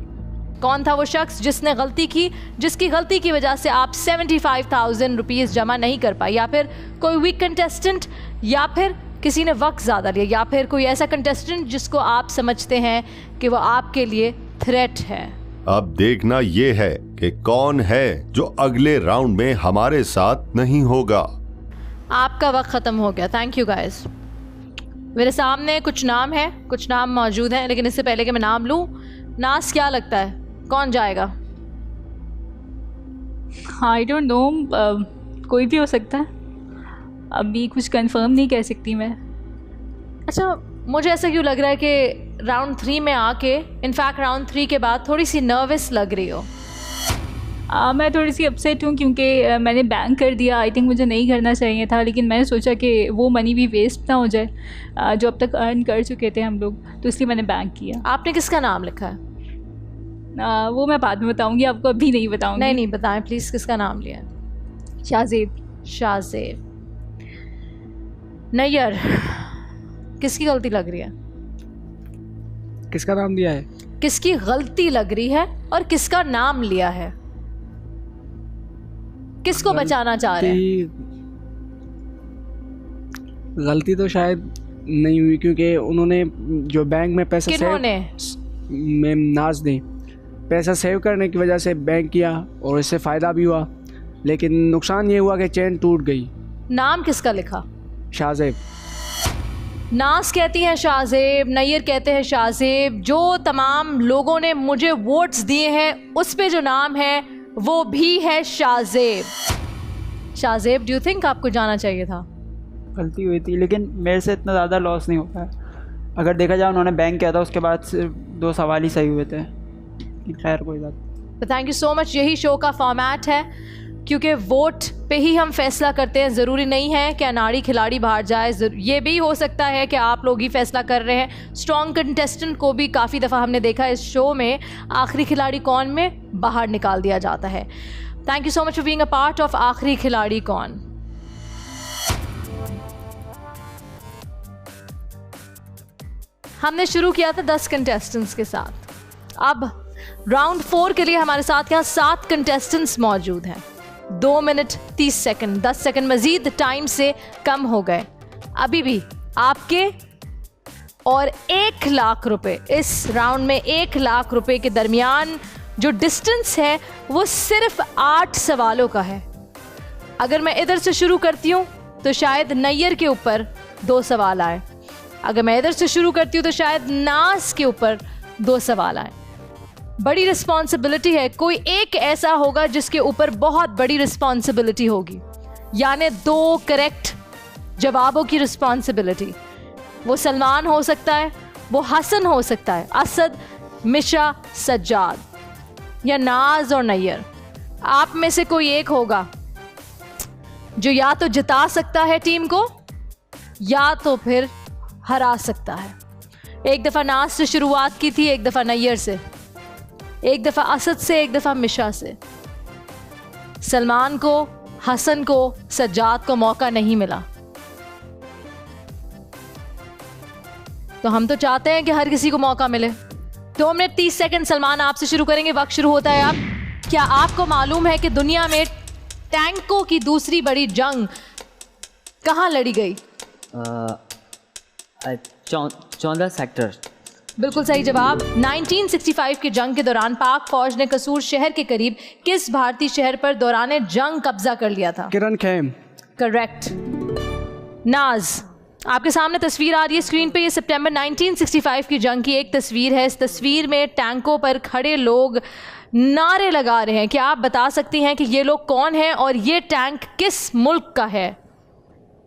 कौन था वो शख्स जिसने गलती की, जिसकी गलती की वजह से आप 75,000 रुपीज़ जमा नहीं कर पाए? या फिर कोई वीक कंटेस्टेंट, या फिर किसी ने वक्त ज़्यादा लिया, या फिर कोई ऐसा कंटेस्टेंट जिसको आप समझते हैं कि वो आपके लिए थ्रेट है? अब देखना ये है कि कौन है जो अगले राउंड में हमारे साथ नहीं होगा। आपका वक्त ख़त्म हो गया। Thank you guys. मेरे सामने कुछ नाम है, कुछ नाम मौजूद हैं, लेकिन इससे पहले कि मैं नाम लूँ, नास क्या लगता है कौन जाएगा? आई डोंट नो, कोई भी हो सकता है, अभी कुछ कंफर्म नहीं कह सकती मैं। अच्छा, मुझे ऐसा क्यों लग रहा है कि राउंड 3 में आके, इनफैक्ट राउंड 3 के बाद थोड़ी सी नर्वस लग रही हो? मैं थोड़ी सी अपसेट हूँ क्योंकि मैंने बैंक कर दिया। आई थिंक मुझे नहीं करना चाहिए था, लेकिन मैंने सोचा कि वो मनी भी वेस्ट ना हो जाए जो अब तक अर्न कर चुके थे हम लोग, तो इसलिए मैंने बैंक किया। आपने किसका नाम लिखा है? वो मैं बाद में बताऊँगी, आपको अभी नहीं बताऊँगी। नहीं बताएं प्लीज़, किसका नाम लिया है? शाहजेब। शाहजेब। नैयर, किसकी गलती लग रही है? किसका नाम लिया है? किसकी गलती लग रही है और किसका नाम लिया है? किसको बचाना चाह रहे हैं? गलती तो शायद नहीं हुई, क्योंकि उन्होंने जो बैंक में पैसा किन्होंने? मैम नाज ने पैसा सेव करने की वजह से बैंक किया और इससे फ़ायदा भी हुआ, लेकिन नुकसान ये हुआ कि चेन टूट गई। नाम किसका लिखा? शाहजेब। नाज कहती हैं शाहजेब, नैयर कहते हैं शाहजेब। जो तमाम लोगों ने मुझे वोट्स दिए हैं उस पे जो नाम है वो भी है Shahzeb. Shahzeb, do you think आपको जाना चाहिए था? गलती हुई थी, लेकिन मेरे से इतना ज़्यादा लॉस नहीं हो पाया। अगर देखा जाए, उन्होंने बैंक किया था, उसके बाद सिर्फ 2 सवाल ही सही हुए थे। खैर कोई बात। Thank you so much. यही शो का फॉर्मेट है, क्योंकि वोट पे ही हम फैसला करते हैं। ज़रूरी नहीं है कि अनाड़ी खिलाड़ी बाहर जाए, ये भी हो सकता है कि आप लोग ही फैसला कर रहे हैं। स्ट्रॉन्ग कंटेस्टेंट को भी काफ़ी दफ़ा हमने देखा इस शो में आखिरी खिलाड़ी कौन में बाहर निकाल दिया जाता है। Thank you so much for being a part of आखिरी खिलाड़ी कौन। हमने शुरू किया था 10 कंटेस्टेंट्स के साथ। अब राउंड 4 के लिए हमारे साथ यहाँ 7 कंटेस्टेंट्स मौजूद हैं। 2 मिनट 30 सेकंड, 10 सेकंड मजीद टाइम से कम हो गए। अभी भी आपके और 1 लाख रुपए, इस राउंड में 1 लाख रुपए के दरमियान जो डिस्टेंस है वो सिर्फ 8 सवालों का है। अगर मैं इधर से शुरू करती हूँ तो शायद नैयर के ऊपर 2 सवाल आए, अगर मैं इधर से शुरू करती हूँ तो शायद नाज के ऊपर 2 सवाल आए। बड़ी रिस्पॉन्सिबिलिटी है, कोई एक ऐसा होगा जिसके ऊपर बहुत बड़ी रिस्पॉन्सिबिलिटी होगी, यानी 2 करेक्ट जवाबों की रिस्पॉन्सिबिलिटी। वो सलमान हो सकता है, वो हसन हो सकता है, असद, मिशा, सज्जाद, या नाज और नैयर। आप में से कोई एक होगा जो या तो जिता सकता है टीम को या तो फिर हरा सकता है। एक दफ़ा नाज से शुरुआत की थी, एक दफ़ा नैयर से, एक दफ़ा असद से, एक दफ़ा मिशा से। सलमान को, हसन को, सज्जाद को मौका नहीं मिला। तो हम तो चाहते हैं कि हर किसी को मौका मिले। 2 मिनट 30 सेकंड सलमान आपसे शुरू करेंगे, वक्त शुरू होता है। आप क्या आपको मालूम है कि दुनिया में टैंकों की दूसरी बड़ी जंग कहाँ लड़ी गई? 14 सेक्टर। बिल्कुल सही जवाब। 1965 की जंग के दौरान पाक फौज ने कसूर शहर के करीब किस भारतीय शहर पर दौरान जंग कब्जा कर लिया था? किरण खेम। करेक्ट। नाज, आपके सामने तस्वीर आ रही है स्क्रीन पे, ये सितंबर 1965 की जंग की एक तस्वीर है। इस तस्वीर में टैंकों पर खड़े लोग नारे लगा रहे हैं। क्या आप बता सकती हैं कि ये लोग कौन हैं और ये टैंक किस मुल्क का है?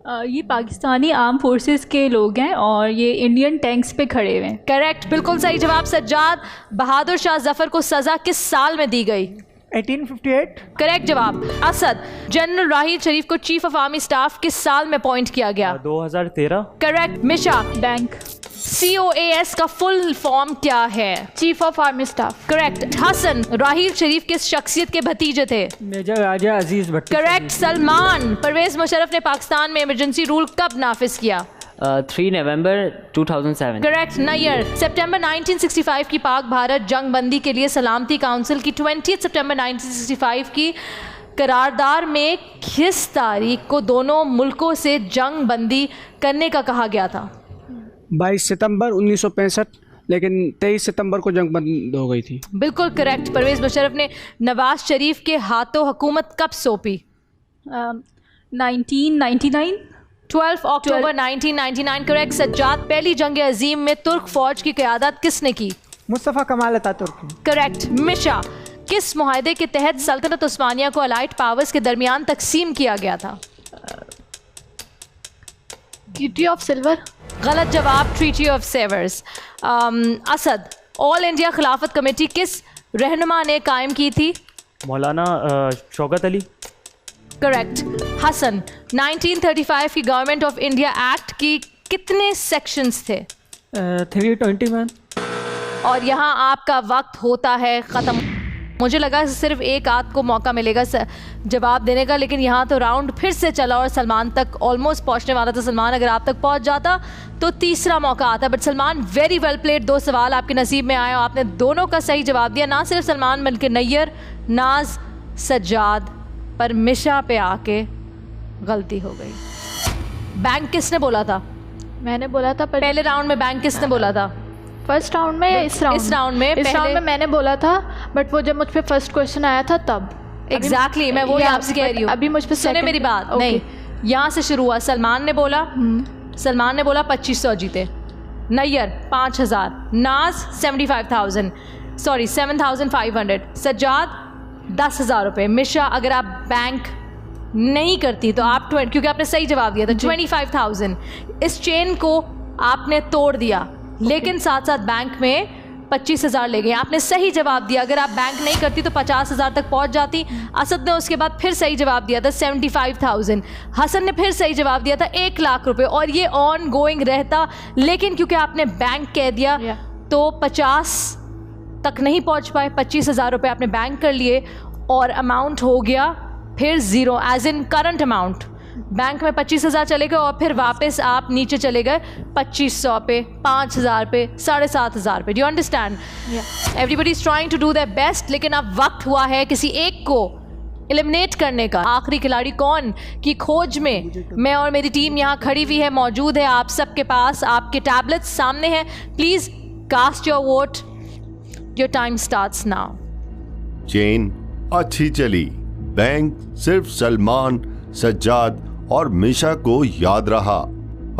ये पाकिस्तानी आर्म फोर्सेस के लोग हैं और ये इंडियन टैंक्स पे खड़े हुए हैं। करेक्ट, बिल्कुल सही जवाब। सज्जाद, बहादुर शाह जफर को सजा किस साल में दी गई? 1858। करेक्ट जवाब। असद, जनरल राहील शरीफ को चीफ ऑफ आर्मी स्टाफ किस साल में अपॉइंट किया गया? 2013। करेक्ट। मिशा, बैंक। COAS का फुल फॉर्म क्या है? Chief of army staff. Correct. Hasan, Raheel Sharif किस शख्सियत के भतीजे थे? मेजर राजा अजीज भट्टी। करेक्ट। सलमान, परवेज मुशर्रफ ने पाकिस्तान में इमरजेंसी रूल कब नाफिज किया? 3 नवंबर 2007। करेक्ट। नैयर, सितंबर 1965 की पाक भारत जंग बंदी के लिए सलामती काउंसिल की 20 सितंबर 1965 की करारदार में किस तारीख को दोनों मुल्कों से जंग बंदी करने का कहा गया था? 22 सितंबर 1965, लेकिन 23 सितंबर को जंग बंद हो गई थी। बिल्कुल करेक्ट। परवेज मुशर्रफ ने नवाज शरीफ के हाथों हुकूमत कब सौंपी? 1999। 12 अक्टूबर 1999। करेक्ट। सज्जाद, पहली जंग अजीम में तुर्क फौज की क़यादत किसने की? Mustafa Kemal Ataturk. करेक्ट। मिशा, किस मुआहदे के तहत सल्तनत उस्मानिया को अलाइड पावर्स के दरमियान तकसीम किया गया था? Treaty of silver. गलत जवाब, treaty of Sevres. Asad, all India Khilafat committee किस रहनुमा ने कायम की थी? मौलाना शौकत अली। करेक्ट। हसन, 1935 की गवर्नमेंट ऑफ इंडिया एक्ट की कितने सेक्शंस थे? 320 मैन। और यहाँ आपका वक्त होता है ख़त्म। मुझे लगा सिर्फ एक आध को मौका मिलेगा जवाब देने का, लेकिन यहाँ तो राउंड फिर से चला और सलमान तक ऑलमोस्ट पहुँचने वाला था। सलमान, अगर आप तक पहुँच जाता तो तीसरा मौका आता, but Salman very well played. 2 सवाल आपके नसीब में आए और आपने दोनों का सही जवाब दिया। ना सिर्फ सलमान बल्कि नैयर, नाज, सज्जाद, पर मिशा पे आके गलती हो गई। बैंक किसने बोला था? मैंने बोला था। पहले राउंड में बैंक किसने बोला था? फर्स्ट राउंड में या इस राउंड में? इस राउंड में मैंने बोला था, बट वो जब मुझ पे फर्स्ट क्वेश्चन आया था तब। एग्जैक्टली, मैं वो आपसे कह रही हूँ। अभी मुझ पे सुने मेरी बात। नहीं, यहाँ से शुरू हुआ। सलमान ने बोला 2500 जीते। नैयर 5000, नाज 75,000, सॉरी 7,500, सज्जाद 10,000 रुपये। मिशा, अगर आप बैंक नहीं करती तो आप क्योंकि आपने सही जवाब दिया था 25,000, इस चेन को आपने तोड़ दिया, लेकिन साथ साथ बैंक में 25,000 ले गए। आपने सही जवाब दिया, अगर आप बैंक नहीं करती तो 50,000 तक पहुंच जाती। असद ने उसके बाद फिर सही जवाब दिया था 75,000। हसन ने फिर सही जवाब दिया था 1 लाख रुपए, और ये ऑन गोइंग रहता, लेकिन क्योंकि आपने बैंक कह दिया तो 50 तक नहीं पहुंच पाए। 25,000 रुपये आपने बैंक कर लिए और अमाउंट हो गया फिर zero, as in current amount. Bank में 25,000 चले गए और फिर वापस आप नीचे चले गए 2500 पे, 5,000 पे, 7,500 पे। Do you understand? Everybody is trying to do their best, लेकिन अब वक्त हुआ है किसी एक को एलिमिनेट करने का। आखिरी खिलाड़ी कौन की खोज में मैं और मेरी टीम यहाँ खड़ी हुई है, मौजूद है आप सबके पास। आपके टैबलेट्स सामने हैं, please cast your vote. Your time starts now. Chain अच्छी चली। बैंक सिर्फ सलमान, सज्जाद और मिशा को याद रहा।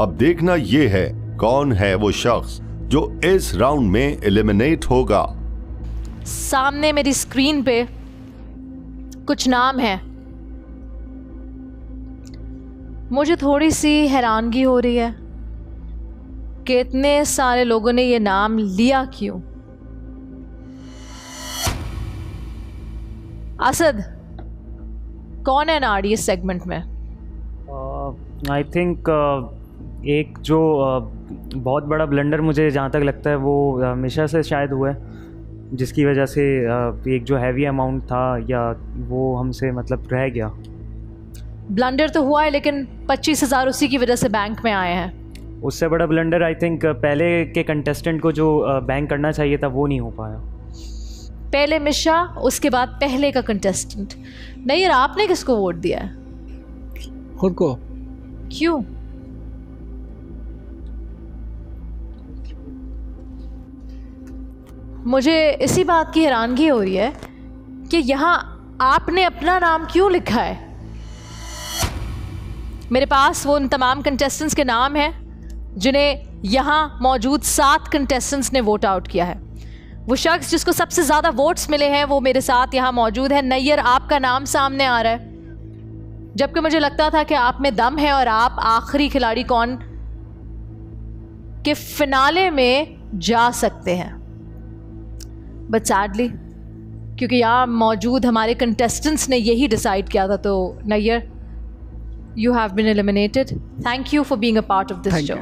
अब देखना ये है कौन है वो शख्स जो इस राउंड में एलिमिनेट होगा। सामने मेरी स्क्रीन पे कुछ नाम है, मुझे थोड़ी सी हैरानगी हो रही है कि इतने सारे लोगों ने ये नाम लिया क्यों। असद, कौन है नाड़ी इस सेगमेंट में? आई थिंक एक जो बहुत बड़ा ब्लंडर मुझे जहाँ तक लगता है वो मिशा से शायद हुआ है, जिसकी वजह से एक जो हैवी अमाउंट था या वो हमसे मतलब रह गया। ब्लंडर तो हुआ है, लेकिन 25,000 उसी की वजह से बैंक में आए हैं। उससे बड़ा ब्लंडर आई थिंक पहले के कंटेस्टेंट को जो बैंक करना चाहिए था वो नहीं हो पाया। पहले मिशा, उसके बाद पहले का कंटेस्टेंट। नहीं यार, आपने किसको वोट दिया है? खुद को। क्यों? मुझे इसी बात की हैरानगी हो रही है कि यहाँ आपने अपना नाम क्यों लिखा है। मेरे पास वो उन तमाम कंटेस्टेंट्स के नाम हैं जिन्हें यहाँ मौजूद 7 कंटेस्टेंट्स ने वोट आउट किया है। वो शख्स जिसको सबसे ज़्यादा वोट्स मिले हैं वो मेरे साथ यहाँ मौजूद है। नैयर, आपका नाम सामने आ रहा है। जबकि मुझे लगता था कि आप में दम है और आप आखिरी खिलाड़ी कौन के फिनाले में जा सकते हैं। बट सैडली क्योंकि यहाँ मौजूद हमारे कंटेस्टेंट्स ने यही डिसाइड किया था, तो Nayyar you have been eliminated. Thank you for being a part of this show.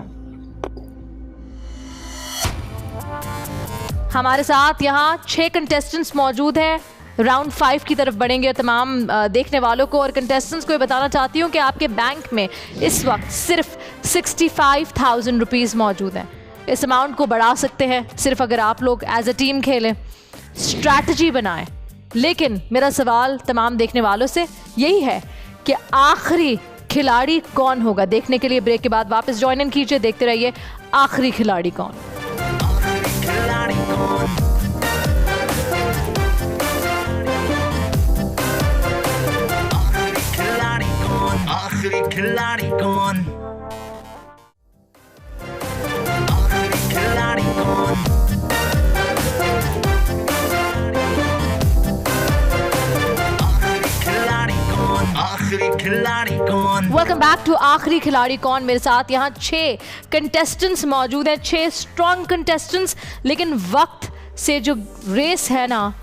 हमारे साथ यहाँ 6 कंटेस्टेंट्स मौजूद हैं। राउंड 5 की तरफ बढ़ेंगे। तमाम देखने वालों को और कंटेस्टेंट्स को ये बताना चाहती हूँ कि आपके बैंक में इस वक्त सिर्फ 65,000 रुपीज़ मौजूद हैं। इस अमाउंट को बढ़ा सकते हैं सिर्फ अगर आप लोग एज अ टीम खेलें, स्ट्रैटेजी बनाएं। लेकिन मेरा सवाल तमाम देखने वालों से यही है कि आखिरी खिलाड़ी कौन होगा। देखने के लिए ब्रेक के बाद वापस ज्वाइन इन कीजिए। देखते रहिए आखिरी खिलाड़ी कौन। आखिरी खिलाड़ी कौन? आखिरी खिलाड़ी कौन? आखिरी खिलाड़ी कौन? आखिरी खिलाड़ी कौन? वेलकम बैक टू आखिरी खिलाड़ी कौन। मेरे साथ यहाँ 6 कंटेस्टेंट्स मौजूद हैं, 6 स्ट्रॉन्ग कंटेस्टेंट्स। लेकिन वक्त से जो रेस है ना,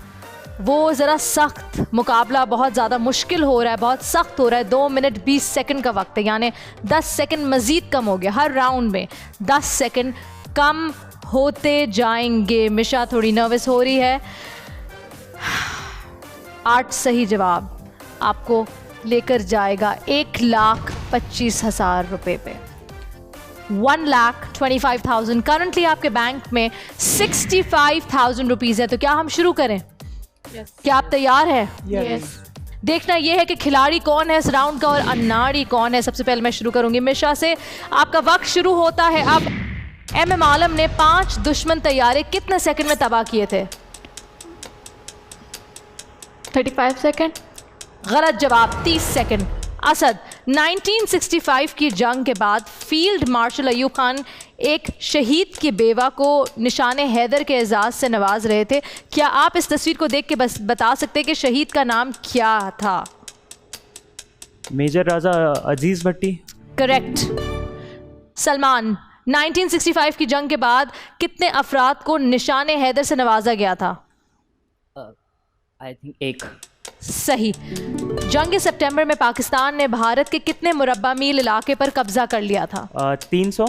वो ज़रा सख्त, मुकाबला बहुत ज़्यादा मुश्किल हो रहा है, बहुत सख्त हो रहा है। 2 मिनट 20 सेकंड का वक्त है, यानी 10 सेकंड मज़ीद कम हो गया। हर राउंड में 10 सेकंड कम होते जाएंगे। मिशा थोड़ी नर्वस हो रही है। 8 सही जवाब आपको लेकर जाएगा 1,25,000 रुपये पे। 1,25,000। करंटली आपके बैंक में 65,000 रुपीज़ है। तो क्या हम शुरू करें? क्या आप तैयार हैं? Yes. देखना यह है कि खिलाड़ी कौन है इस राउंड का और अनाड़ी कौन है। सबसे पहले मैं शुरू करूंगी मिशा से। आपका वक्त शुरू होता है अब। MM आलम ने 5 दुश्मन तैयारे कितने सेकंड में तबाह किए थे? 35 सेकंड। गलत जवाब, 30 सेकंड। असद, 1965 की जंग के बाद फील्ड मार्शल अयूब खान एक शहीद की बेवा को निशाने हैदर के एजाज़ से नवाज रहे थे। क्या आप इस तस्वीर को देख के बस बता सकते हैं कि शहीद का नाम क्या था? मेजर राजा अजीज भट्टी। करेक्ट। सलमान, 1965 की जंग के बाद कितने अफराद को निशाने हैदर से नवाजा गया था? I think 1। सही। जंग सितंबर में पाकिस्तान ने भारत के कितने मुरब्बा मील इलाके पर कब्जा कर लिया था? 300।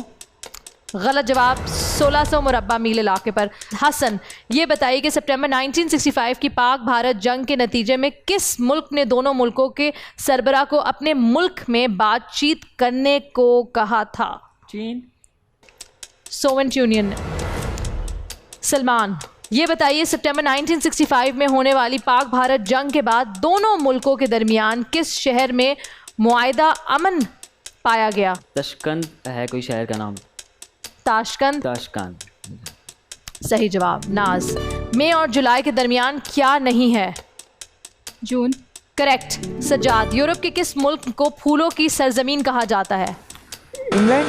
गलत जवाब, 1600 मुरब्बा मील इलाके पर। हसन, ये बताइए कि सितंबर 1965 की पाक भारत जंग के नतीजे में किस मुल्क ने दोनों मुल्कों के सरबराह को अपने मुल्क में बातचीत करने को कहा था? चीन। Soviet union. सलमान, ये बताइए सितंबर 1965 में होने वाली पाक भारत जंग के बाद दोनों मुल्कों के दरमियान किस शहर में मुआहिदा अमन पाया गया? ताशकंद है कोई शहर का नाम। ताशकंद। ताशकंद सही जवाब। नाज, मई और जुलाई के दरमियान क्या नहीं है? जून। करेक्ट। सज्जाद, यूरोप के किस मुल्क को फूलों की सरजमीन कहा जाता है? इंग्लैंड।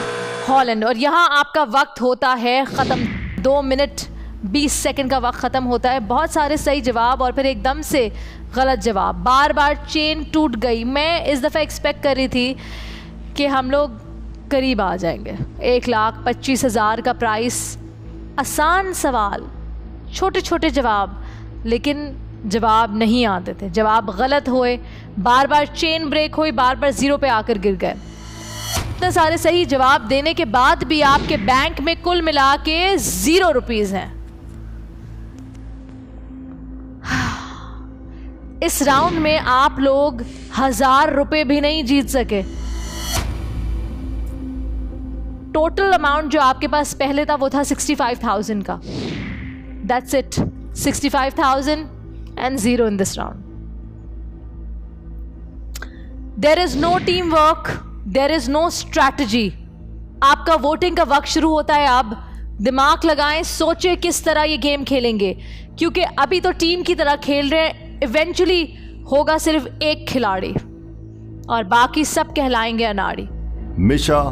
हॉलैंड। और यहाँ आपका वक्त होता है ख़त्म। 2 मिनट 20 सेकंड का वक्त ख़त्म होता है। बहुत सारे सही जवाब और फिर एकदम से गलत जवाब। बार बार चेन टूट गई। मैं इस दफ़ा एक्सपेक्ट कर रही थी कि हम लोग करीब आ जाएंगे। 1,25,000 का प्राइस। आसान सवाल, छोटे छोटे जवाब, लेकिन जवाब नहीं आते थे। जवाब गलत हुए, बार बार चेन ब्रेक हुई, बार बार 0 पे आकर गिर गए। इतने सारे सही जवाब देने के बाद भी आपके बैंक में कुल मिला के 0 रुपीज़ हैं। इस राउंड में आप लोग 1,000 रुपए भी नहीं जीत सके। टोटल अमाउंट जो आपके पास पहले था वो था 65,000 का। That's it, 65,000 and 0 in this round. There is no teamwork, there is no strategy. आपका वोटिंग का वक्त शुरू होता है अब। दिमाग लगाएं, सोचें किस तरह ये गेम खेलेंगे, क्योंकि अभी तो टीम की तरह खेल रहे हैं। इवेंचुअली होगा सिर्फ एक खिलाड़ी और बाकी सब कहलाएंगे अनाड़ी। मिशा,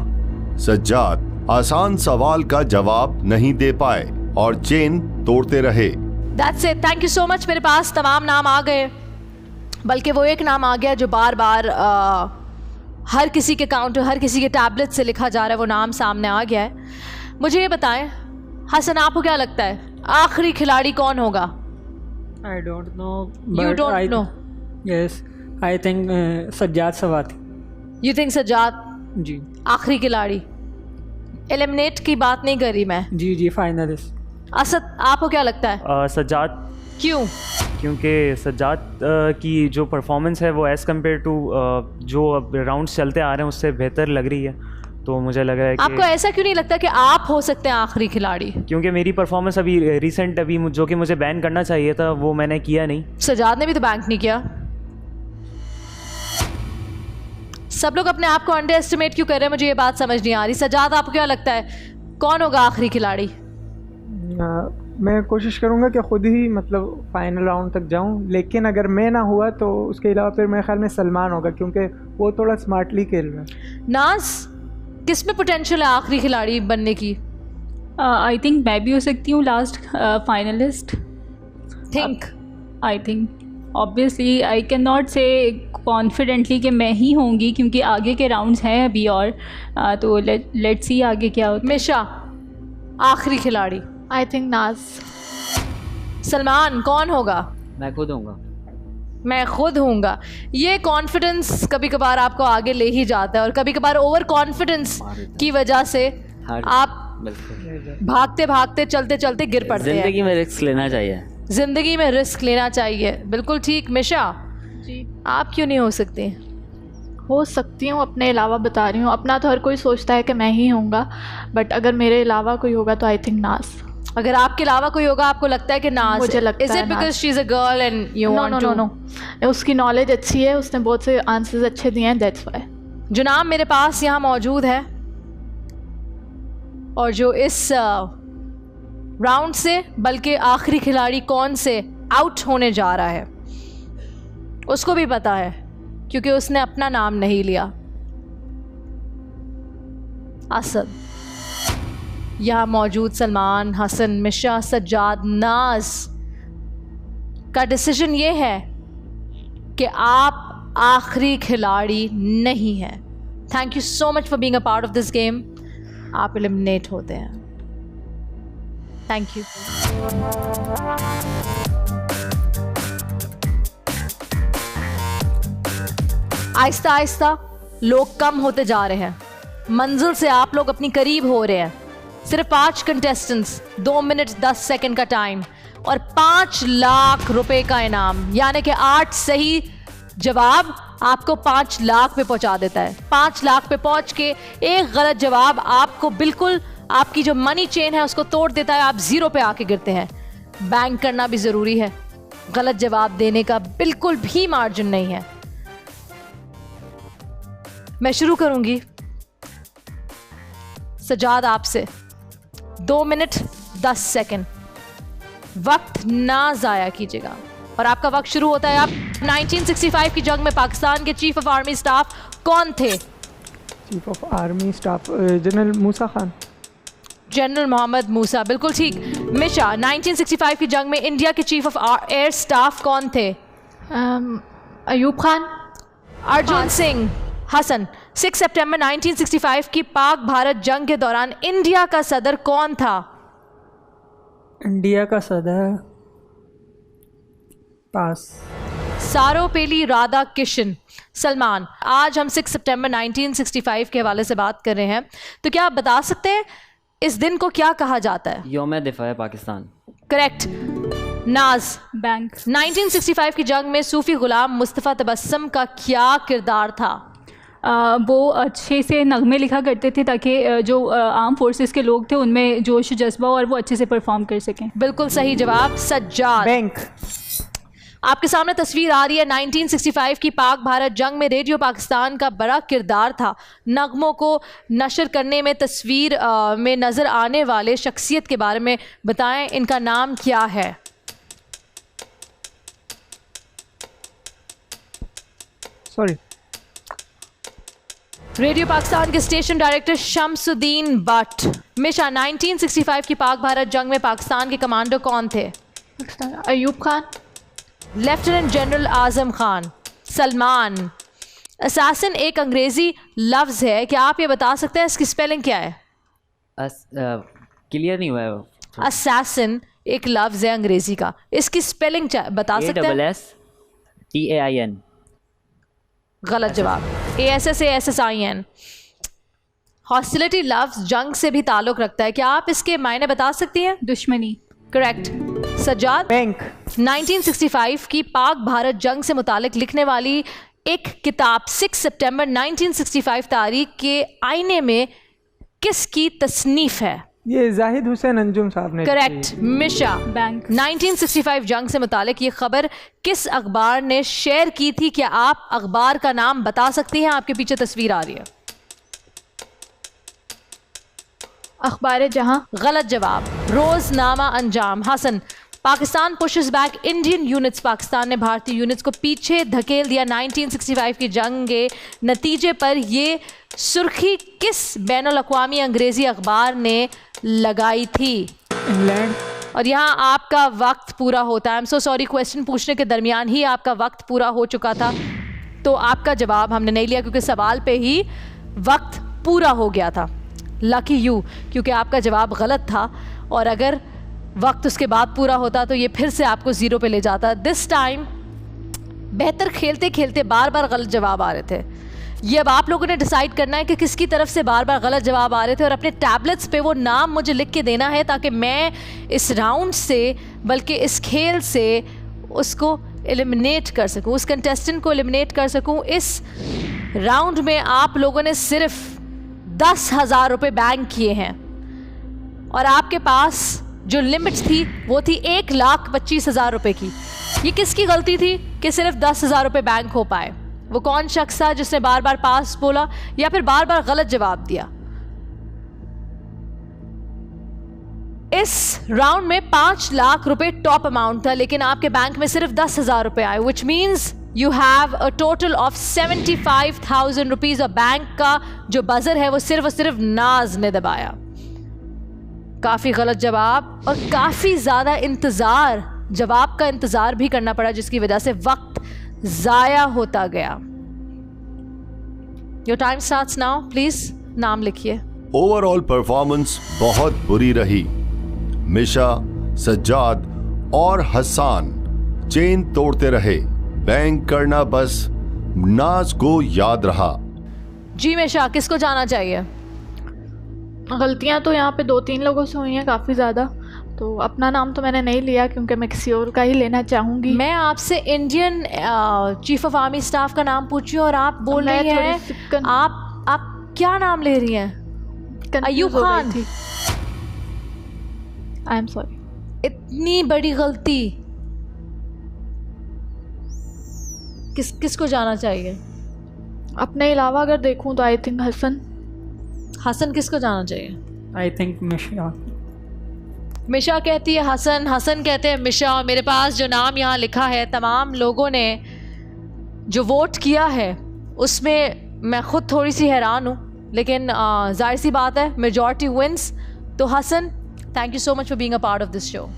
सज्जाद आसान सवाल का जवाब नहीं दे पाए और चेन तोड़ते रहे। That's it. Thank you so much. मेरे पास तमाम नाम आ गए, बल्कि वो एक नाम आ गया जो बार बार हर किसी के काउंटर, हर किसी के टैबलेट से लिखा जा रहा है, वो नाम सामने आ गया है। मुझे ये बताएं हसन, आपको क्या लगता है आखिरी खिलाड़ी कौन होगा? I don't know. You but don't I, know. Yes, I think Sajjad Swati. You think Sajjad जी आखिरी खिलाड़ी? एलिमिनेट की बात नहीं कर रही मैं। जी फाइनलिस्ट। असद, आपको क्या लगता है? सज्जाद। क्यों? क्योंकि सज्जाद की जो परफॉर्मेंस है वो एज़ कम्पेयर टू जो अब राउंड्स चलते आ रहे हैं उससे बेहतर लग रही है, तो मुझे लग रहा है कि आपको ऐसा क्यों नहीं लगता कि आप हो सकते हैं आखिरी खिलाड़ी? क्योंकि मेरी परफॉर्मेंस अभी रिसेंट अभी जो कि मुझे बैन करना चाहिए था वो मैंने किया नहीं। सज्जाद ने भी तो बैंक नहीं किया। सब लोग अपने आप को अंडर एस्टिमेट क्यों कर रहे हैं, मुझे ये बात समझ नहीं आ रही। सज्जाद, आपको क्या लगता है कौन होगा आखिरी खिलाड़ी? मैं कोशिश करूंगा कि खुद ही मतलब फाइनल राउंड तक जाऊं, लेकिन अगर मैं ना हुआ तो उसके अलावा फिर मेरे ख्याल में सलमान होगा, क्योंकि वो थोड़ा स्मार्टली खेल रहा है। नाज, किस में पोटेंशियल है आखिरी खिलाड़ी बनने की? आई थिंक मैं भी हो सकती हूँ last finalist. Think I think obviously I can not से कॉन्फिडेंटली कि मैं ही होंगी, क्योंकि आगे के राउंड्स हैं अभी और तो लेट्स सी आगे क्या होता है। मिशा, आखिरी खिलाड़ी? आई थिंक नाज। सलमान, कौन होगा? मैं खुद होऊंगा। मैं खुद होऊंगा। ये कॉन्फिडेंस कभी कभार आपको आगे ले ही जाता है और कभी कभार ओवर कॉन्फिडेंस की वजह से आप भागते भागते चलते चलते गिर पड़ते हैं। जिंदगी में रिस्क लेना चाहिए। जिंदगी में रिस्क लेना चाहिए, बिल्कुल ठीक। मिशा जी, आप क्यों नहीं हो सकती? हो सकती हूँ, अपने अलावा बता रही हूँ। अपना तो हर कोई सोचता है कि मैं ही होऊंगा, बट अगर मेरे अलावा कोई होगा तो आई थिंक नाज। अगर आपके अलावा कोई होगा आपको लगता है कि नाज? मुझे लगता है। Is it because she's a girl and you want to? No. उसकी नॉलेज अच्छी है, उसने बहुत से आंसर्स अच्छे दिए हैं, दैट्स व्हाई। जो नाम मेरे पास यहाँ मौजूद है और जो इस राउंड से बल्कि आखिरी खिलाड़ी कौन से आउट होने जा रहा है उसको भी पता है, क्योंकि उसने अपना नाम नहीं लिया। असद, यहाँ मौजूद सलमान, हसन, मिशा, सज्जाद, नाज का डिसीजन ये है कि आप आखिरी खिलाड़ी नहीं हैं। Thank you so much for being a part of this game. आप एलिमिनेट होते हैं। Thank you. आहिस्ता आहिस्ता लोग कम होते जा रहे हैं, मंजिल से आप लोग अपनी करीब हो रहे हैं। सिर्फ 5 कंटेस्टेंट्स, 2 मिनट 10 सेकंड का टाइम और 5 लाख रुपए का इनाम, यानी कि 8 सही जवाब आपको 5 लाख पे पहुंचा देता है। 5 लाख पे पहुंच के एक गलत जवाब आपको बिल्कुल आपकी जो मनी चेन है उसको तोड़ देता है, आप 0 पे आके गिरते हैं। बैंक करना भी ज़रूरी है, गलत जवाब देने का बिल्कुल भी मार्जिन नहीं है। मैं शुरू करूंगी सज्जाद आपसे। 2 मिनट 10 सेकंड, वक्त ना ज़ाया कीजिएगा और आपका वक्त शुरू होता है। आप 1965 की जंग में पाकिस्तान के चीफ ऑफ आर्मी स्टाफ कौन थे? Chief of army staff general Musa Khan. General Mohammad Musa, बिल्कुल ठीक। मिशा, 1965 की जंग में इंडिया के चीफ ऑफ एयर स्टाफ कौन थे? अयूब खान। अर्जुन सिंह। हसन, 6 सितंबर 1965 की पाक भारत जंग के दौरान इंडिया का सदर कौन था? इंडिया का सदर पास। सारोपेली राधा किशन। सलमान, आज हम 6 सितंबर 1965 के हवाले से बात कर रहे हैं, तो क्या आप बता सकते हैं इस दिन को क्या कहा जाता है? यौम दिफा पाकिस्तान। करेक्ट। नाज, बैंक। 1965 की जंग में सूफी गुलाम मुस्तफ़ा तबस्सुम का क्या किरदार था? वो अच्छे से नगमे लिखा करते थे ताकि जो आर्म फोर्सेस के लोग थे उनमें जोश जज्बा और वो अच्छे से परफॉर्म कर सकें। बिल्कुल सही जवाब। सज्जाद, बैंक। आपके सामने तस्वीर आ रही है। 1965 की पाक भारत जंग में रेडियो पाकिस्तान का बड़ा किरदार था। नगमों को नशर करने में तस्वीर में नज़र आने वाले शख्सियत के बारे में बताएं, इनका नाम क्या है? सॉरी। रेडियो पाकिस्तान के स्टेशन डायरेक्टर शमसुद्दीन बट। मिशा, 1965 की पाक भारत जंग में पाकिस्तान के कमांडो कौन थे? Ayub Khan. Lieutenant general Azam Khan. Salman, assassin एक अंग्रेजी लफ्ज़ है, क्या आप ये बता सकते हैं इसकी स्पेलिंग क्या है? क्लियर नहीं हुआ है। असैसिन एक लफ्ज़ है अंग्रेजी का, इसकी स्पेलिंग बता सकते हैं? ASSASSIN। गलत जवाब, ASSASSIN। हॉस्टिलिटी लफ्ज़ जंग से भी ताल्लुक़ रखता है, क्या आप इसके मायने बता सकती हैं? दुश्मनी। करेक्ट। सज्जाद? बैंक। 1965 की पाक भारत जंग से मुतालिक लिखने वाली एक किताब 6 सितंबर 1965 तारीख के आईने में किसकी तसनीफ है? ये जाहिद हुसैन अंजुम साहब ने। करेक्ट। मिशा? बैंक। 1965 जंग से मुतालिक ये खबर किस अखबार ने शेयर की थी? क्या आप अखबार का नाम बता सकती हैं? आपके पीछे तस्वीर आ रही है। अखबार जहां। गलत जवाब, Roznama Anjam. Hasan? Pakistan pushes back Indian units, Pakistan ने भारतीय यूनिट्स को पीछे धकेल दिया 1965 की जंग के नतीजे पर। ये सुर्खी किस बैनुल अक़वामी अंग्रेज़ी अखबार ने लगाई थी? इंग्लैंड। और यहाँ आपका वक्त पूरा होता है। I am so sorry, question पूछने के दरमियान ही आपका वक्त पूरा हो चुका था, तो आपका जवाब हमने नहीं लिया क्योंकि सवाल पे ही वक्त पूरा हो गया था। लकी यू, क्योंकि आपका जवाब गलत था और अगर वक्त उसके बाद पूरा होता तो ये फिर से आपको ज़ीरो पे ले जाता। दिस टाइम बेहतर खेलते खेलते बार बार गलत जवाब आ रहे थे। ये अब आप लोगों ने डिसाइड करना है कि किसकी तरफ से बार बार गलत जवाब आ रहे थे और अपने टैबलेट्स पे वो नाम मुझे लिख के देना है ताकि मैं इस राउंड से, बल्कि इस खेल से उसको एलिमिनेट कर सकूं, उस कंटेस्टेंट को एलिमिनेट कर सकूं। इस राउंड में आप लोगों ने सिर्फ 10,000 रुपये बैंक किए हैं और आपके पास जो लिमिट थी वो थी 1,25,000 रुपये की। ये किसकी गलती थी कि सिर्फ 10,000 रुपये बैंक हो पाए? वो कौन शख्स था जिसने बार बार पास बोला या फिर बार बार गलत जवाब दिया? इस राउंड में 5 लाख रुपए टॉप अमाउंट था, लेकिन आपके बैंक में सिर्फ 10,000 रुपए आए, which means you have a total of 75,000 rupees. और बैंक का जो बजर है वो सिर्फ नाज ने दबाया। काफी गलत जवाब और काफी ज्यादा इंतजार, जवाब का इंतजार भी करना पड़ा, जिसकी वजह से वक्त जाया होता गया। Your time starts now, please नाम लिखिए। ओवरऑल परफॉर्मेंस बहुत बुरी रही। मिशा, सज्जाद और हसन चेन तोड़ते रहे। बैंक करना बस नाज को याद रहा। जी मिशा, किसको जाना चाहिए? गलतियां तो यहाँ पे 2-3 लोगों से हुई हैं काफ़ी ज़्यादा, तो अपना नाम तो मैंने नहीं लिया क्योंकि मैं किसी और का ही लेना चाहूँगी। मैं आपसे Indian chief of army staff का नाम पूछी और आप बोल रही हैं आप क्या नाम ले रही हैं? Ayub Khan. I am sorry. इतनी बड़ी गलती, किसको जाना चाहिए? अपने अलावा अगर देखूं तो आई थिंक हसन किसको जाना चाहिए? आई थिंक मिशा। मिशा कहती है हसन, हसन कहते हैं मिशा। और मेरे पास जो नाम यहाँ लिखा है, तमाम लोगों ने जो वोट किया है उसमें मैं खुद थोड़ी सी हैरान हूँ, लेकिन जाहिर सी बात है मेजॉरिटी विंस। तो Hasan, thank you so much for being a part of this show.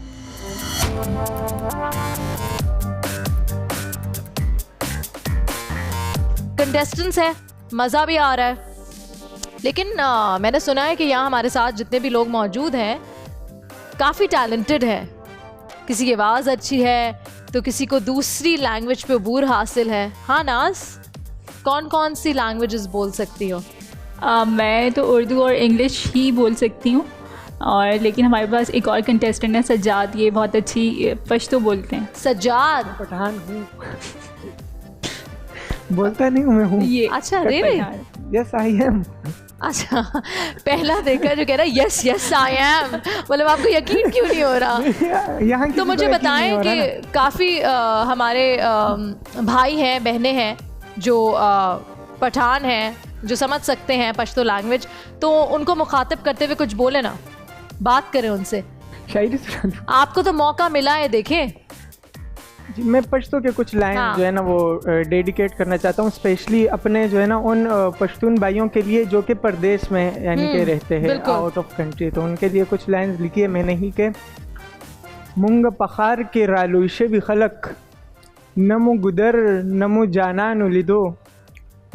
Contestants हैं, मज़ा भी आ रहा है, लेकिन मैंने सुना है कि यहाँ हमारे साथ जितने भी लोग मौजूद हैं काफ़ी टैलेंटेड हैं। किसी की आवाज़ अच्छी है तो किसी को दूसरी लैंग्वेज पे अबूर हासिल है। हाँ नाज, कौन कौन सी लैंग्वेजेस बोल सकती हो? मैं तो उर्दू और इंग्लिश ही बोल सकती हूँ, और लेकिन हमारे पास एक और कंटेस्टेंट है सज्जाद, ये बहुत अच्छी पश्तो बोलते हैं। सज्जाद? पठान हूँ। बोलता नहीं हूँ मैं हूँ। ये अच्छा, रियली? Yes I am. अच्छा, पहला देखा जो कह रहा है यस यस आई एम, मतलब आपको यकीन क्यों नहीं हो रहा? यहाँ तो मुझे बताएं कि काफ़ी हमारे भाई हैं, बहनें हैं जो पठान हैं, जो समझ सकते हैं पश्तो लैंग्वेज, तो उनको मुखातिब करते हुए कुछ बोले ना, बात करें उनसे। शायरी आपको तो मौका मिला है, देखें। जी, मैं पश्तो के कुछ लाइन जो है ना वो डेडिकेट करना चाहता हूँ, स्पेशली अपने जो है ना उन पश्तून भाइयों के लिए जो कि परदेश में यानी कि रहते हैं, आउट ऑफ कंट्री। तो उनके लिए कुछ लाइंस लिखी है मैंने ही के मुंग पखार के रालुशे भी खलक नमो गुदर नमो जानान उलिदो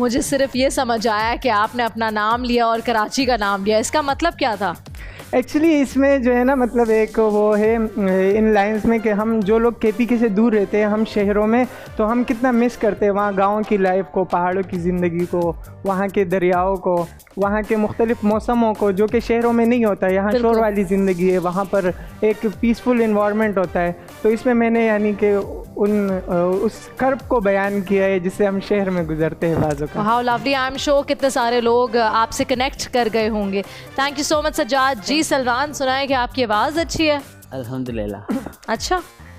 मुझे सिर्फ ये समझ आया कि आपने अपना नाम लिया और कराची का नाम लिया, इसका मतलब क्या था? एक्चुअली इसमें जो है ना मतलब एक वो है इन लाइंस में कि हम जो लोग KPK से दूर रहते हैं हम शहरों में तो हम कितना मिस करते हैं वहाँ गाँव की लाइफ को, पहाड़ों की ज़िंदगी को, वहाँ के दरियाओं को, वहाँ के मुख्तलिफ मौसमों को जो कि शहरों में नहीं होता है. यहाँ शोर वाली ज़िंदगी है, वहाँ पर एक पीसफुल इन्वायरमेंट होता है. तो इसमें मैंने यानी कि उस कर्ब को बयान किया है जिससे हम शहर में गुजरते हैं बाज़ों का. How lovely. I am sure कितने सारे लोग आपसे कनेक्ट कर गए होंगे. Thank you so much Sajjad ji. Salman, सुना है कि आपकी आवाज़ अच्छी है. अल्हम्दुलिल्लाह. अच्छा,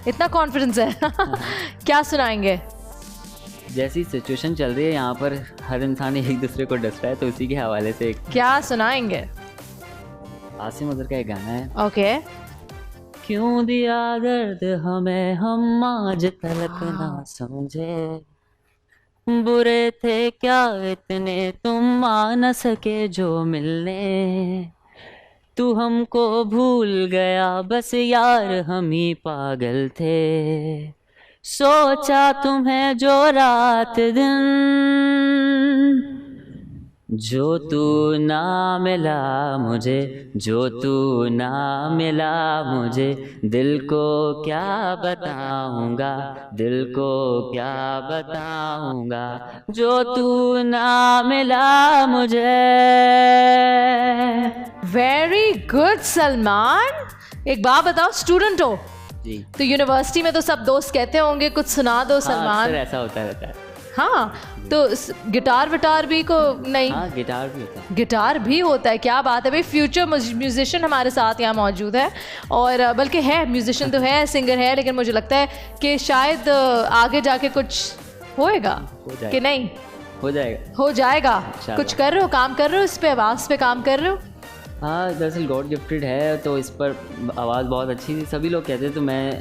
इतना कॉन्फिडेंस है. क्या सुनाएंगे? जैसी सिचुएशन चल रही है यहाँ पर हर इंसान एक दूसरे को डस रहा है तो उसी के हवाले से क्या सुनाएंगे? आसिम अजहर का एक गाना है. ओके. क्यों दिया दर्द हमें हम आज तलक ना समझे, बुरे थे क्या इतने तुम आ न सके जो मिलने, तू हमको भूल गया बस यार हम ही पागल थे, सोचा तुम्हें जो रात दिन, जो तू ना मिला मुझे, जो तू ना मिला मुझे, दिल को क्या बताऊंगा, दिल को क्या बताऊंगा, जो तू ना मिला मुझे. Very good Salman. एक बात बताओ, स्टूडेंट हो जी तो यूनिवर्सिटी में तो सब दोस्त कहते होंगे कुछ सुना दो सलमान. हाँ, ऐसा होता रहता है. हाँ, तो गिटार विटार भी को नहीं? हाँ, गिटार भी होता है. गिटार भी होता है. क्या बात है भाई. फ्यूचर म्यूजिशियन हमारे साथ यहाँ मौजूद है और बल्कि है म्यूजिशियन तो है, सिंगर है, लेकिन मुझे लगता है कि शायद आगे जाके कुछ होएगा कि नहीं. हो जाएगा. हो जाएगा. कुछ कर रहे हो, काम कर रहे हो, इस पे आवाज़ पे काम कर रहे हो? हाँ, दरअसल गॉड गिफ्टेड है तो इस पर आवाज़ बहुत अच्छी थी, सभी लोग कहते, तो मैं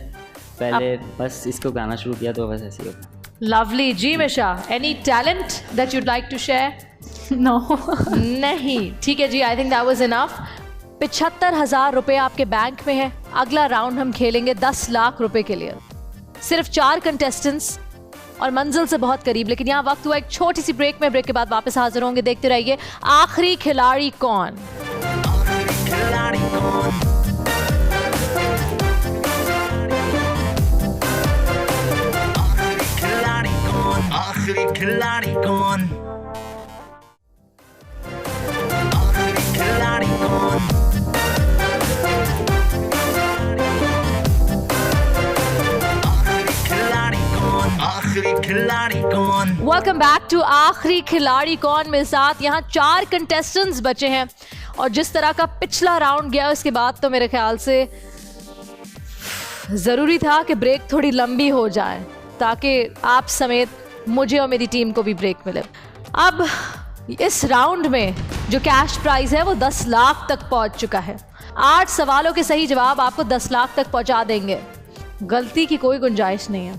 पहले बस इसको गाना शुरू किया तो बस ऐसे ही होता. लवली. जी Misha, any talent that you'd like to share? No. नहीं. ठीक है जी, I think that was enough. 75,000 रुपये आपके बैंक में है. अगला राउंड हम खेलेंगे 10 लाख रुपए के लिए. सिर्फ 4 कंटेस्टेंट्स और मंजिल से बहुत करीब. लेकिन यहाँ वक्त हुआ एक छोटी सी ब्रेक में. ब्रेक के बाद वापस हाजिर होंगे. देखते रहिए आखिरी खिलाड़ी कौन. आखिरी खिलाड़ी कौन, आखिरी खिलाड़ी कौन, आखिरी खिलाड़ी कौन, आखिरी खिलाड़ी कौन. वेलकम बैक टू आखिरी खिलाड़ी कौन. मेरे साथ यहाँ 4 कंटेस्टेंट्स बचे हैं और जिस तरह का पिछला राउंड गया उसके बाद तो मेरे ख्याल से ज़रूरी था कि ब्रेक थोड़ी लंबी हो जाए ताकि आप समेत मुझे और मेरी टीम को भी ब्रेक मिले. अब इस राउंड में जो कैश प्राइस है वो 10 लाख तक पहुंच चुका है. 8 सवालों के सही जवाब आपको 10 लाख तक पहुंचा देंगे. गलती की कोई गुंजाइश नहीं है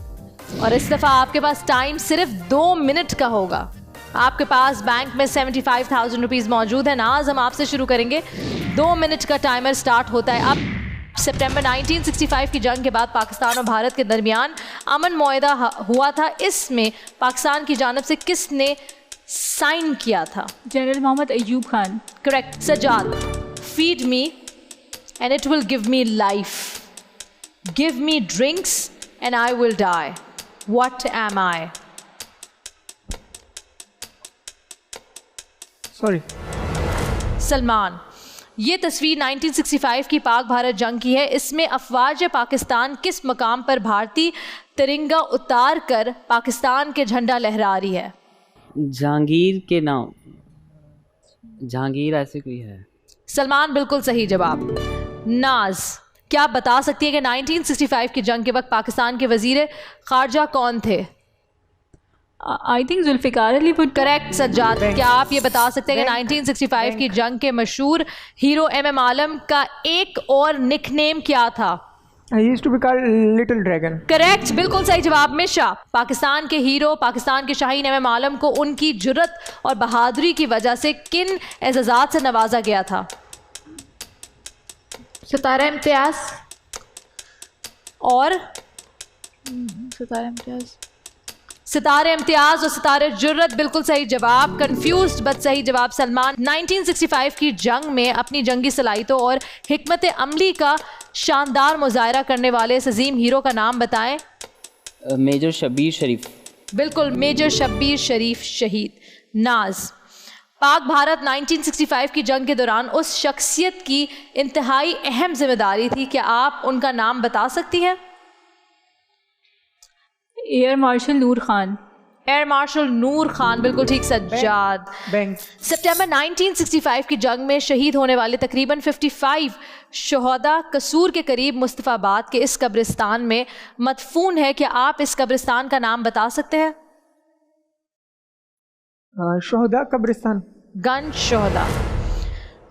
और इस दफ़ा आपके पास टाइम सिर्फ 2 मिनट का होगा. आपके पास बैंक में 75,000 रुपीज़ मौजूद है. नाज, हम आपसे शुरू करेंगे. 2 मिनट का टाइमर स्टार्ट होता है अब. सितंबर 1965 की जंग के बाद पाकिस्तान और भारत के दरमियान अमन मुआहदा हुआ था. इसमें पाकिस्तान की जानिब से किसने साइन किया था? General Mohammad Ayub Khan. Correct. Sajjad. Feed me and it will give me life, give me drinks and I will die, what am I? Sorry. Salman. ये तस्वीर 1965 की पाक भारत जंग की है. इसमें अफवाज पाकिस्तान किस मकाम पर भारतीय तिरंगा उतार कर पाकिस्तान के झंडा लहरा रही है? जहांगीर के नाम. जहांगीर ऐसे कोई है। सलमान बिल्कुल सही जवाब। नाज, क्या आप बता सकती है कि 1965 की जंग के वक्त पाकिस्तान के वजीर खारजा कौन थे? I think Zulfikar Ali Bhutto. Correct. Sajjad, क्या आप ये बता सकते हैं कि 1965 की जंग के मशहूर हीरो MM आलम का एक और निकनेम क्या था? I used to be called Little Dragon. Correct, बिल्कुल सही जवाब। मिशा, पाकिस्तान के हीरो, पाकिस्तान के शाहीन MM आलम को उनकी जुर्रत और बहादुरी की वजह से किन एजाज़ात से नवाजा गया था? सितारा इम्तियाज। और सितारा इम्तियाज, सितारे इम्तियाज और सितारे जुर्रत बिल्कुल सही जवाब। कंफ्यूज्ड बट सही जवाब। सलमान, 1965 की जंग में अपनी जंगी सलाहियतों और हिकमत अमली का शानदार मुजाहरा करने वाले इस अजीम हीरो का नाम बताएं। मेजर शब्बीर शरीफ। बिल्कुल, मेजर शब्बीर शरीफ शहीद। नाज, पाक भारत 1965 की जंग के दौरान उस शख्सियत की इंतहाई अहम जिम्मेदारी थी, क्या आप उनका नाम बता सकती हैं? एयर मार्शल नूर खान। एयर मार्शल नूर खान बिल्कुल ठीक। सज्जाद, सितंबर 1965 की जंग में शहीद होने वाले तकरीबन 55 शहदा कसूर के करीब मुस्तफ़ाबाद के इस कब्रिस्तान में मदफून है, क्या आप इस कब्रिस्तान का नाम बता सकते हैं? शहदा कब्रिस्तान। गंज शहदा।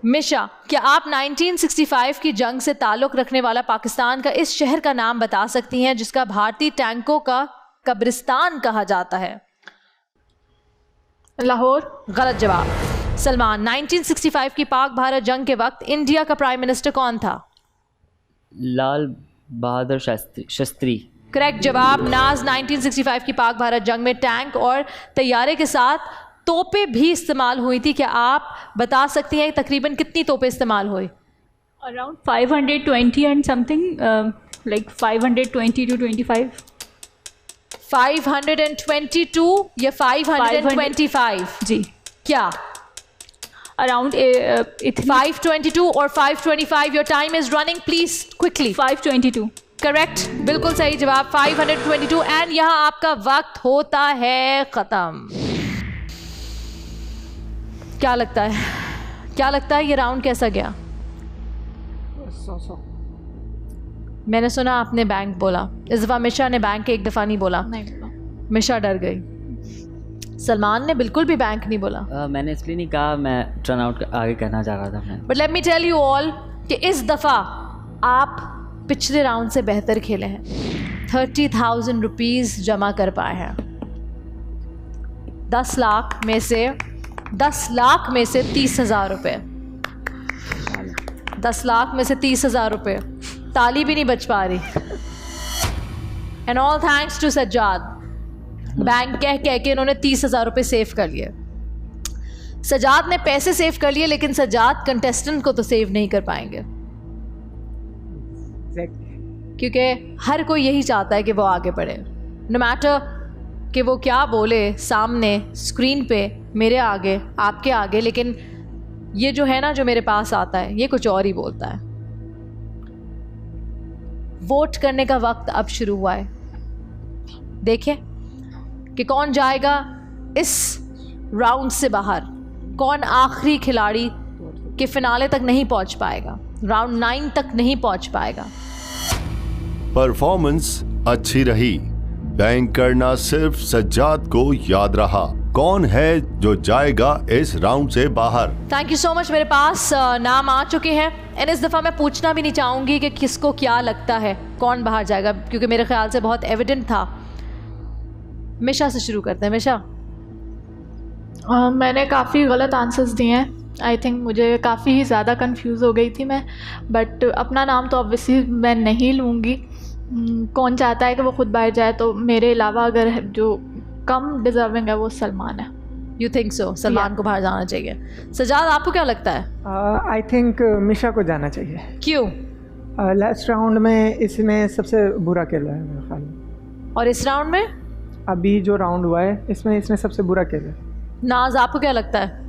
मिशा, क्या आप 1965 की जंग से ताल्लुक़ रखने वाला पाकिस्तान का इस शहर का नाम बता सकती हैं जिसका भारतीय टैंकों का कब्रिस्तान कहा जाता है? लाहौर। गलत जवाब। सलमान, 1965 की पाक भारत जंग के वक्त इंडिया का प्राइम मिनिस्टर कौन था? लाल बहादुर शास्त्री। करेक्ट जवाब। नाज, 1965 की पाक भारत जंग में टैंक और तैयारे के साथ तोपें भी इस्तेमाल हुई थी, क्या आप बता सकती हैं तकरीबन कितनी तोपें इस्तेमाल हुई? Around 520 and something, like 520 to 25। 522 या 525? जी। क्या? अराउंड 522 और 525। Your time is running, please quickly. 522। Correct, बिल्कुल सही जवाब। 522 एंड यहाँ आपका वक्त होता है खत्म। क्या लगता है, क्या लगता है ये राउंड कैसा गया? मैंने सुना आपने बैंक बोला, इस दफ़ा मिशा ने बैंक एक दफ़ा नहीं बोला। मिशा डर गई। सलमान ने बिल्कुल भी बैंक नहीं बोला। मैंने इसलिए नहीं कहा, मैं टर्न आउट आगे करना चाह रहा था। But let me tell you all कि इस दफ़ा आप पिछले राउंड से बेहतर खेले हैं। 30,000 रुपीज़ जमा कर पाए हैं। 10 लाख में से 30,000 रुपये। 10 लाख में से 30,000 रुपये, ताली भी नहीं बच पा रही। And all thanks to Sajjad. Bank कह के इन्होंने 30,000 रुपये सेव कर लिए। सज्जाद ने पैसे सेव कर लिए, लेकिन सज्जाद कंटेस्टेंट को तो सेव नहीं कर पाएंगे, क्योंकि हर कोई यही चाहता है कि वो आगे बढ़े। नो मैटर कि वो क्या बोले सामने स्क्रीन पे, मेरे आगे, आपके आगे, लेकिन ये जो है ना, जो मेरे पास आता है, ये कुछ और ही बोलता है। वोट करने का वक्त अब शुरू हुआ है। देखिए कि कौन जाएगा इस राउंड से बाहर, कौन आखिरी खिलाड़ी के फिनाले तक नहीं पहुंच पाएगा, राउंड 9 तक नहीं पहुंच पाएगा। परफॉर्मेंस अच्छी रही, बैंक करना सिर्फ सज्जाद को याद रहा। कौन है जो जाएगा इस राउंड से बाहर? Thank you so much. मेरे पास नाम आ चुके हैं एंड इस दफ़ा मैं पूछना भी नहीं चाहूँगी कि किसको क्या लगता है कौन बाहर जाएगा, क्योंकि मेरे ख्याल से बहुत एविडेंट था। मिशा से शुरू करते हैं। मिशा, मैंने काफ़ी गलत आंसर्स दिए हैं। आई थिंक मुझे काफ़ी ही ज़्यादा कंफ्यूज हो गई थी मैं, बट अपना नाम तो ऑब्वियसली मैं नहीं लूँगी। कौन चाहता है कि वो खुद बाहर जाए, तो मेरे अलावा अगर जो कम डिजर्विंग है वो सलमान है। You think so? सलमान को बाहर जाना चाहिए। सजाद, आपको क्या लगता है? आई थिंक मिशा को जाना चाहिए। क्यों? लास्ट राउंड में इसने सबसे बुरा खेला है मेरे ख्याल में। और इस राउंड में? अभी जो राउंड हुआ है इसमें इसने सबसे बुरा खेला है। नाज, आपको क्या लगता है?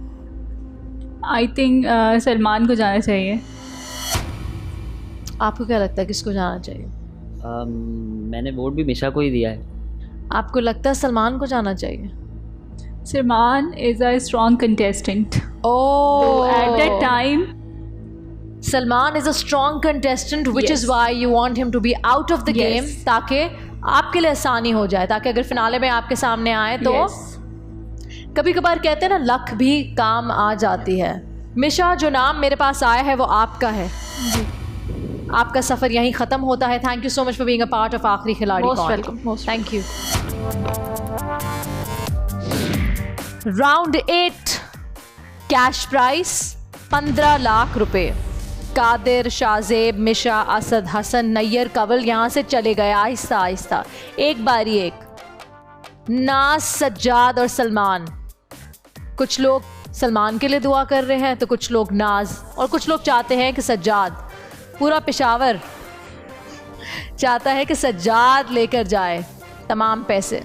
आई थिंक सलमान को जाना चाहिए। आपको क्या लगता है किसको जाना चाहिए? मैंने वोट भी मिशा को ही दिया है। आपको लगता है सलमान को जाना चाहिए? Salman is a strong contestant. Oh, at that time, Salman is a strong contestant, which is why you want him to be out of the game, ताकि आपके लिए आसानी हो जाए, ताकि अगर फिनाले में आपके सामने आए तो कभी कभार कहते हैं ना, लक भी काम आ जाती है। मिशा, जो नाम मेरे पास आया है वो आपका है। आपका सफ़र यहीं ख़त्म होता है। Thank you so much for being a part of आखिरी खिलाड़ी। Most welcome. Thank you. Round 8, cash price 15 lakh रुपए। कादिर, शाजेब, मिशा, असद, हसन, नैयर, कवल यहाँ से चले गए आहिस्ता आहिस्ता, एक बारी एक। नाज, सज्जाद और सलमान। कुछ लोग सलमान के लिए दुआ कर रहे हैं तो कुछ लोग नाज, और कुछ लोग चाहते हैं कि सज्जाद, पूरा पेशावर चाहता है कि सज्जाद लेकर जाए तमाम पैसे।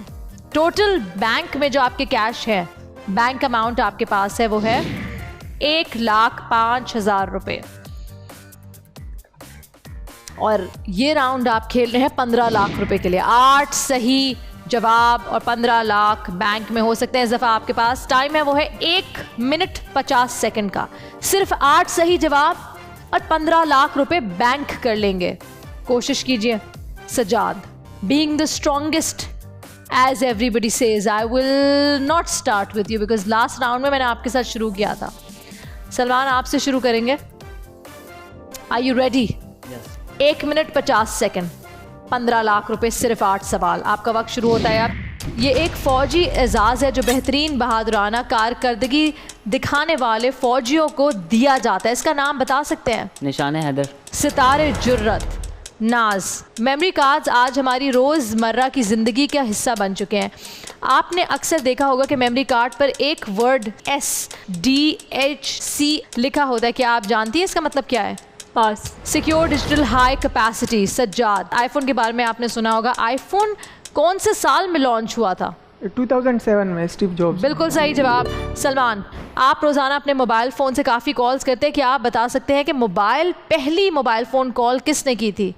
टोटल बैंक में जो आपके कैश है, बैंक अमाउंट आपके पास है, वो है 1,05,000 रुपये। और ये राउंड आप खेल रहे हैं 15 लाख रुपए के लिए। 8 सही जवाब और 15 लाख बैंक में हो सकते हैं। इस दफ़ा आपके पास टाइम है वो है 1 मिनट 50 सेकंड का। सिर्फ 8 सही जवाब और 15 लाख रुपए बैंक कर लेंगे। कोशिश कीजिए। Sajjad, being the strongest as everybody says, I will not start with you because last round में मैंने आपके साथ शुरू किया था। सलमान, आपसे शुरू करेंगे। Are you ready? 1 minute 50 second, 15 lakh रुपए, सिर्फ 8 सवाल। आपका वक्त शुरू होता है अब। ये एक फ़ौजी एजाज़ है जो बेहतरीन बहादुराना कारकर्दगी दिखाने वाले फ़ौजियों को दिया जाता है। इसका नाम बता सकते हैं? निशान हैदर। सितारे जुर्रत। नाज, मेमोरी कार्ड्स आज हमारी रोज़मर्रा की ज़िंदगी का हिस्सा बन चुके हैं। आपने अक्सर देखा होगा कि मेमोरी कार्ड पर एक वर्ड SDHC लिखा होता है। क्या आप जानती हैं इसका मतलब क्या है? Pass. Secure digital high capacity. Sajjad, iPhone के बारे में आपने सुना होगा। आईफोन कौन से साल में लॉन्च हुआ था? 2007 में, स्टीव जॉब्स। बिल्कुल सही जवाब। सलमान, आप रोज़ाना अपने मोबाइल फ़ोन से काफ़ी कॉल्स करते हैं। क्या आप बता सकते हैं कि पहली मोबाइल फ़ोन कॉल किसने की थी?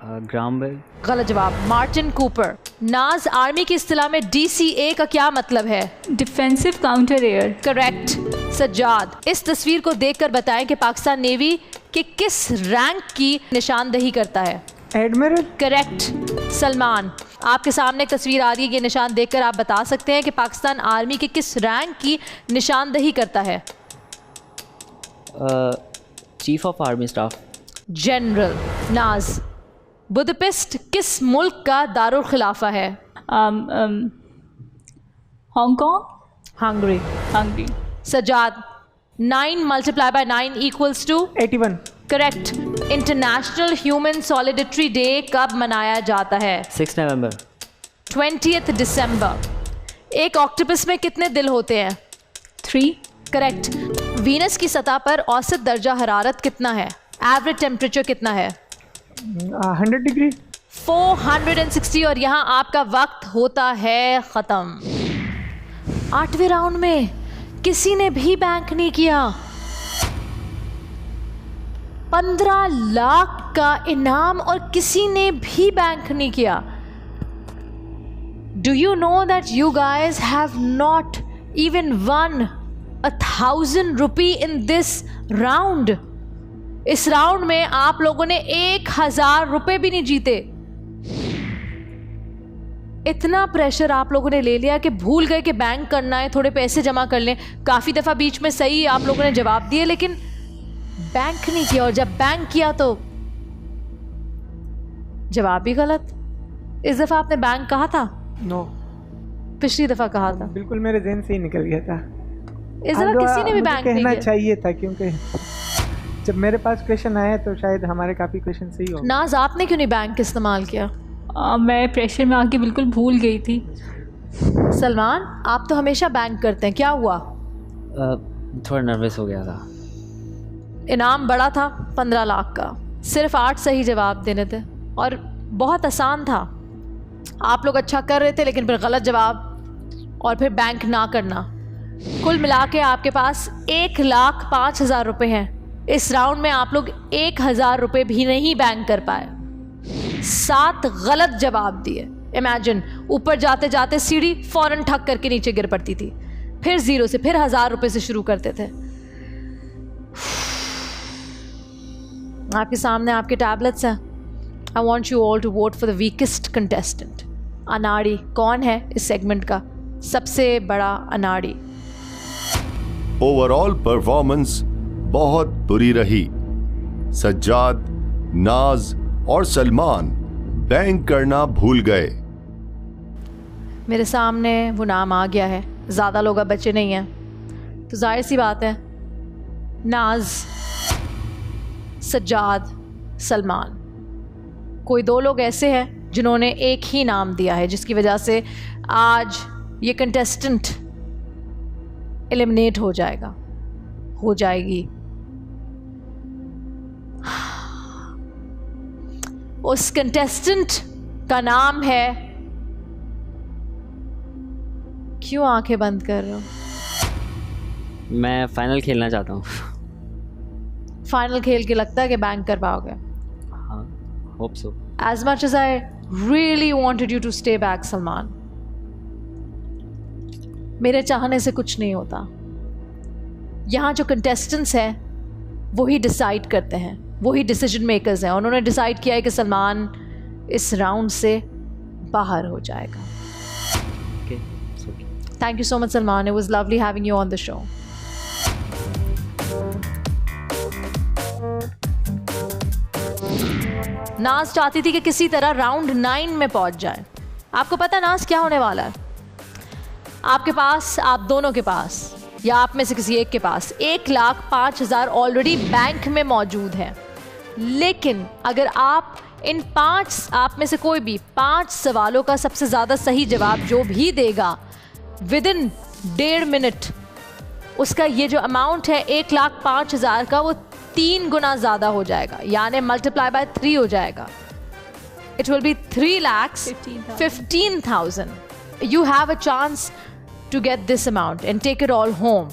Graham Bell. गलत जवाब, मार्टिन कूपर। नाज, आर्मी की इस्तिलाह में DCA का क्या मतलब है? Defensive counter air. Correct. Sajjad, इस तस्वीर को देखकर बताएं कि पाकिस्तान नेवी के किस रैंक की निशानदही करता है? एडमिरल। करेक्ट। सलमान, आपके सामने एक तस्वीर आ रही है, ये निशान देखकर आप बता सकते हैं कि पाकिस्तान आर्मी के किस रैंक की निशानदही करता है? Chief of army staff. General. नाज, बुदापेस्ट किस मुल्क का दारुल खिलाफा है? Hong Kong. Hungary. Hungary. Sajjad, 9 × 9 = 81। Correct. International human solidarity day कब मनाया जाता है? 6 नवंबर। 20 दिसंबर। एक ऑक्टोपस में कितने दिल होते हैं? 3। करेक्ट। वीनस की सतह पर औसत दर्जा हरारत कितना है? एवरेज टेम्परेचर कितना है? 100 डिग्री। 460। और यहाँ आपका वक्त होता है ख़त्म। 8वें राउंड में किसी ने भी बैंक नहीं किया। 15 लाख का इनाम और किसी ने भी बैंक नहीं किया। Do you know that you guys have not even one 1,000 रुपये इन दिस राउंड? इस राउंड में आप लोगों ने 1,000 रुपये भी नहीं जीते। इतना प्रेशर आप लोगों ने ले लिया कि भूल गए कि बैंक करना है, थोड़े पैसे जमा कर लें। काफ़ी दफ़ा बीच में सही आप लोगों ने जवाब दिए, लेकिन बैंक नहीं किया। और जब बैंक किया तो जवाब भी गलत। इस दफ़ा आपने बैंक कहा था? नो। पिछली दफ़ा कहा था। बिल्कुल मेरे ज़हन से ही निकल गया था। इस दफ़ा किसी ने भी बैंक नहीं कहना किया। चाहिए था, क्योंकि जब मेरे पास क्वेश्चन आया तो शायद हमारे काफ़ी क्वेश्चन सही हो। नाज, आपने क्यों नहीं बैंक इस्तेमाल किया? मैं प्रेशर में आके बिल्कुल भूल गई थी। सलमान, आप तो हमेशा बैंक करते हैं, क्या हुआ? थोड़ा नर्वस हो गया था। इनाम बड़ा था 15 लाख का, सिर्फ 8 सही जवाब देने थे और बहुत आसान था। आप लोग अच्छा कर रहे थे, लेकिन फिर गलत जवाब और फिर बैंक ना करना। कुल मिला के आपके पास 1,05,000 रुपये हैं। इस राउंड में आप लोग 1,000 रुपये भी नहीं बैंक कर पाए। 7 गलत जवाब दिए। इमेजिन, ऊपर जाते जाते सीढ़ी फौरन ठक करके नीचे गिर पड़ती थी। फिर 0 से, फिर 1000 रुपये से शुरू करते थे। आपके सामने आपके टैबलेट्स हैं। I want you all to vote for the weakest contestant. अनाड़ी कौन है इस सेगमेंट का सबसे बड़ा अनाड़ी? ओवरऑल परफॉर्मेंस बहुत बुरी रही। सज्जाद, नाज और सलमान बैंक करना भूल गए। मेरे सामने वो नाम आ गया है, ज़्यादा लोग अब बचे नहीं हैं, तो जाहिर सी बात है नाज, सज्जाद, सलमान। कोई 2 लोग ऐसे हैं जिन्होंने एक ही नाम दिया है, जिसकी वजह से आज ये कंटेस्टेंट एलिमिनेट हो जाएगा, हो जाएगी। उस कंटेस्टेंट का नाम है, क्यों आंखें बंद कर रहे हो? मैं फाइनल खेलना चाहता हूँ। फाइनल खेल के लगता है कि बैंक कर पाओगे? हाँ, hope so. As much as I really wanted you to stay back, Salman, मेरे चाहने से कुछ नहीं होता। यहाँ जो कंटेस्टेंट्स हैं वही डिसाइड करते हैं, वही डिसीजन मेकर्स हैं। उन्होंने डिसाइड किया है कि सलमान इस राउंड से बाहर हो जाएगा। Thank you so much, Salman. It was lovely having you on the show. नाज चाहती थी कि किसी तरह राउंड 9 में पहुंच जाए। आपको पता नाज क्या होने वाला है? आपके पास, आप दोनों के पास या आप में से किसी एक के पास 1,05,000 ऑलरेडी बैंक में मौजूद है। लेकिन अगर आप इन 5, आप में से कोई भी 5 सवालों का सबसे ज़्यादा सही जवाब जो भी देगा विदिन 1.5 मिनट, उसका ये जो अमाउंट है 1,05,000 का, वो 3 गुना ज़्यादा हो जाएगा, यानी मल्टीप्लाई बाय 3 हो जाएगा। It will be 3,15,000। You have a chance to get this amount and take it all home.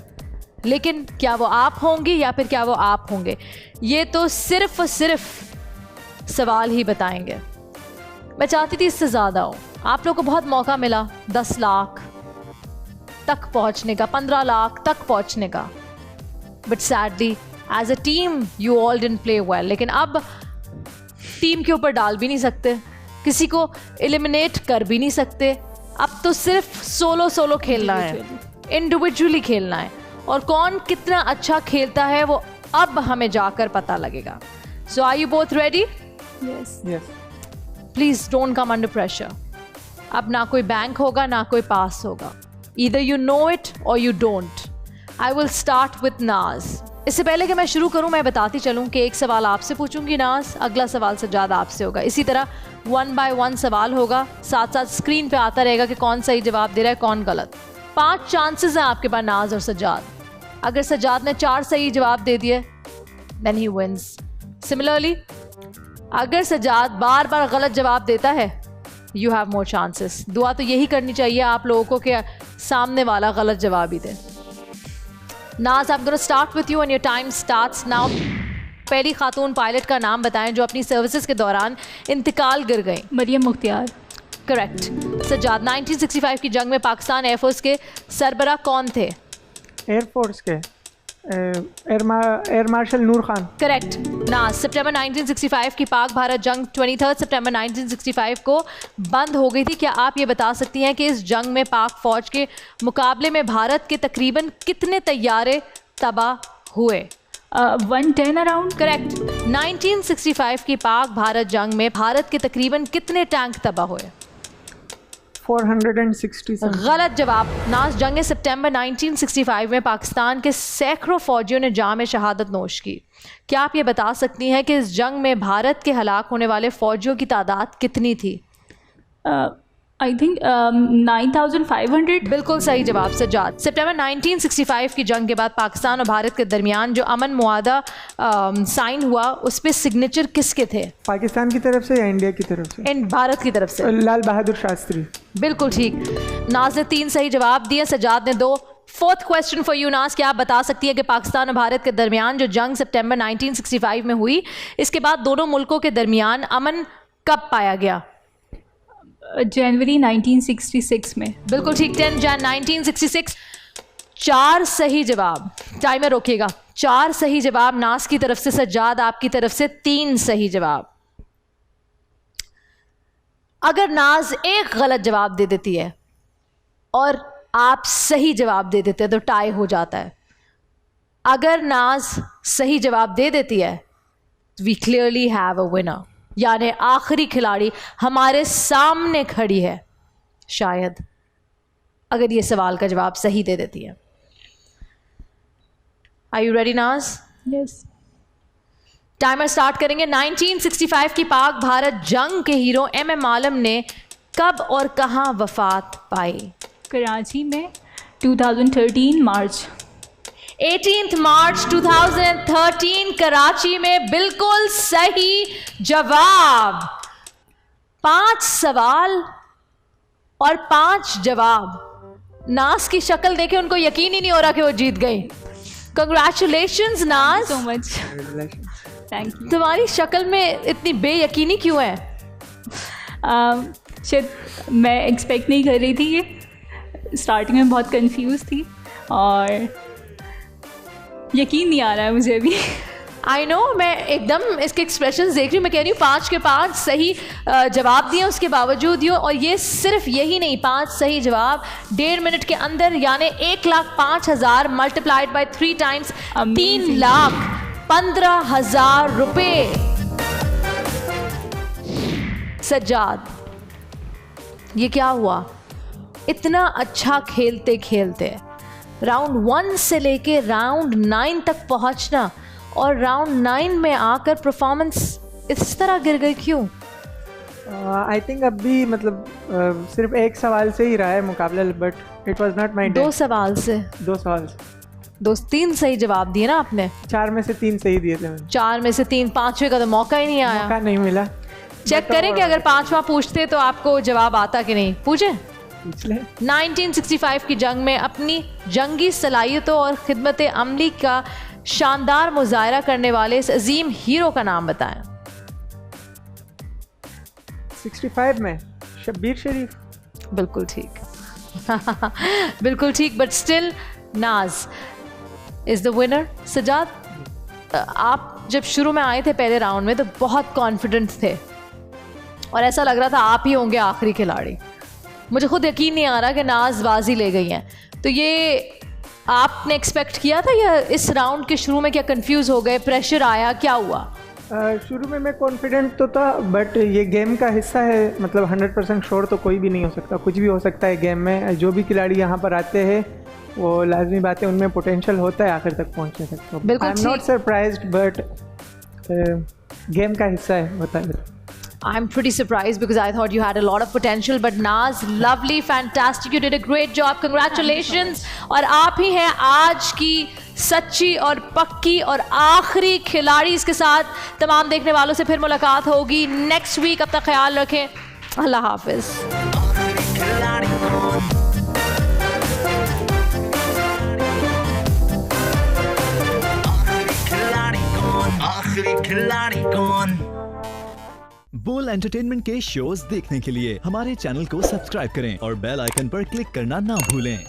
लेकिन क्या वो आप होंगे या फिर क्या वो आप होंगे, ये तो सिर्फ और सिर्फ सवाल ही बताएंगे। मैं चाहती थी इससे ज़्यादा हो। आप लोगों को बहुत मौका मिला 10 लाख तक पहुंचने का, 15 लाख तक पहुंचने का, but sadly as a team you all didn't play well. लेकिन अब टीम के ऊपर डाल भी नहीं सकते, किसी को एलिमिनेट कर भी नहीं सकते। अब तो सिर्फ सोलो खेलना है, इंडिविजुअली खेलना है, और कौन कितना अच्छा खेलता है वो अब हमें जाकर पता लगेगा। So are you both ready? Yes. Please don't come under pressure. अब ना कोई बैंक होगा ना कोई पास होगा। Either you know it or you don't. I will start with नाज। इससे पहले कि मैं शुरू करूं, मैं बताती चलूं कि एक सवाल आपसे पूछूंगी नाज, अगला सवाल सज्जाद आपसे होगा। इसी तरह 1 by 1 सवाल होगा, साथ साथ स्क्रीन पे आता रहेगा कि कौन सही जवाब दे रहा है, कौन गलत। 5 चांसेस हैं आपके पास नाज और सज्जाद। अगर सज्जाद ने 4 सही जवाब दे दिए then he wins. Similarly, अगर सज्जाद बार बार गलत जवाब देता है यू हैव मोर चांसेस। दुआ तो यही करनी चाहिए आप लोगों को कि सामने वाला गलत जवाब ही दे। नाज, I am gonna start with you and your time starts now. पहली खातून पायलट का नाम बताएं जो अपनी सर्विसेज के दौरान इंतकाल कर गई। मरियम मुख्तियार। करेक्ट। सज्जाद, 1965 की जंग में पाकिस्तान एयरफोर्स के सरबराह कौन थे? एयरफोर्स के एयर मार्शल नूर खान। करेक्ट। नाज, सितंबर 1965 की पाक भारत जंग 23 सितंबर 1965 को बंद हो गई थी। क्या आप ये बता सकती हैं कि इस जंग में पाक फौज के मुकाबले में भारत के तकरीबन कितने तैयारे तबाह हुए? 110 अराउंड। करेक्ट। 1965 की पाक भारत जंग में भारत के तकरीबन कितने टैंक तबाह हुए? 460। गलत जवाब। नाज, जंग सितंबर 1965 में पाकिस्तान के सैकड़ों फौजियों ने जाम शहादत नोश की। क्या आप ये बता सकती हैं कि इस जंग में भारत के हलाक होने वाले फौजियों की तादाद कितनी थी? I think 9,500। बिल्कुल सही जवाब सज्जाद। सितंबर 1965 की जंग के बाद पाकिस्तान और भारत के दरमियान जो अमन मुआहदा साइन हुआ, उस पर सिग्नेचर किसके थे? पाकिस्तान की तरफ से या इंडिया की तरफ से? भारत की तरफ से। लाल बहादुर शास्त्री। बिल्कुल ठीक। नाज ने 3 सही जवाब दिए, सज्जाद ने 2। 4th क्वेश्चन फॉर यू नाज, क्या आप बता सकती है कि पाकिस्तान और भारत के दरमियान जो जंग सितंबर 1965 में हुई, इसके बाद दोनों मुल्कों के दरमियान अमन कब पाया गया? जनवरी 1966 में। बिल्कुल ठीक, 10 जन 1966। 4 सही जवाब, टाइमर रोकिएगा। 4 सही जवाब नाज की तरफ से, सज्जाद आपकी तरफ से 3 सही जवाब। अगर नाज एक गलत जवाब दे देती है और आप सही जवाब दे देते हैं तो टाई हो जाता है। अगर नाज सही जवाब दे देती है we clearly have a winner, यानी आखिरी खिलाड़ी हमारे सामने खड़ी है शायद, अगर ये सवाल का जवाब सही दे देती है। आर यू रेडी नाज? यस। टाइमर स्टार्ट करेंगे। 1965 की पाक भारत जंग के हीरो MM आलम ने कब और कहां वफात पाई? कराची में 2013 मार्च। 18 मार्च 2013 कराची में, बिल्कुल सही जवाब। 5 सवाल और 5 जवाब। नाज की शक्ल देखे उनको यकीन ही नहीं हो रहा कि वो जीत गई। कंग्रेचुलेशंस नाज। So much, thank you. तुम्हारी शक्ल में इतनी बेयकीनी क्यों है? शायद मैं एक्सपेक्ट नहीं कर रही थी ये, स्टार्टिंग में बहुत कंफ्यूज थी और यकीन नहीं आ रहा है मुझे अभी। आई नो, मैं एकदम इसके एक्सप्रेशंस देख रही हूँ। मैं कह रही हूँ 5 के 5 सही जवाब दिए उसके बावजूद हो, और ये सिर्फ यही नहीं, 5 सही जवाब 1.5 मिनट के अंदर, यानी 1,05,000 मल्टीप्लाइड बाय 3 टाइम्स 3,15,000 रुपए। सज्जाद, ये क्या हुआ? इतना अच्छा खेलते खेलते राउंड 1 से लेके राउंड 9 तक पहुंचना, और राउंड 9 में आकर परफॉर्मेंस इस तरह गिर गई क्यों? आई थिंक अभी मतलब सिर्फ एक सवाल से ही रहा है मुकाबला, but it was not my day. 2 सवाल से 2 सवाल से 3 सही जवाब दिए ना आपने? 4 में से 3 सही दिए थे मैंने। 4 में से 3, 5वें का तो मौका ही नहीं आया। मौका नहीं मिला। चेक करें कि अगर 5वां पूछते तो आपको जवाब आता कि नहीं। पूछे? 1965 की जंग में अपनी जंगी सलाहियतों और खिदमत अमली का शानदार मुजाहरा करने वाले इस अजीम हीरो का नाम बताएं। 65 में शब्बीर शरीफ। बिल्कुल ठीक। बिल्कुल ठीक, बट स्टिल नाज इज द विनर। सज्जाद, आप जब शुरू में आए थे पहले राउंड में तो बहुत कॉन्फिडेंट थे और ऐसा लग रहा था आप ही होंगे आखिरी खिलाड़ी। मुझे खुद यकीन नहीं आ रहा कि नाज बाजी ले गई हैं। तो ये आपने एक्सपेक्ट किया था या इस राउंड के शुरू में क्या कंफ्यूज हो गए, प्रेशर आया, क्या हुआ? शुरू में मैं कॉन्फिडेंट तो था, बट ये गेम का हिस्सा है, मतलब 100% श्योर तो कोई भी नहीं हो सकता, कुछ भी हो सकता है गेम में। जो भी खिलाड़ी यहाँ पर आते हैं वो लाजमी बात है, उनमें पोटेंशियल होता है आखिर तक पहुँचने तक। तो I am not surprised, but game का हिस्सा है, बताइए। I'm pretty surprised because I thought you had a lot of potential, but Naz, lovely, fantastic, you did a great job, congratulations। और आप ही हैं आज की सच्ची और पक्की और आखिरी खिलाड़ी। इसके साथ तमाम देखने वालों से फिर मुलाकात होगी नेक्स्ट वीक। अपना ख्याल रखें, अल्लाह हाफिज। आखिरी खिलाड़ी कौन? बोल एंटरटेनमेंट के शोज देखने के लिए हमारे चैनल को सब्सक्राइब करें और बेल आइकन पर क्लिक करना ना भूलें।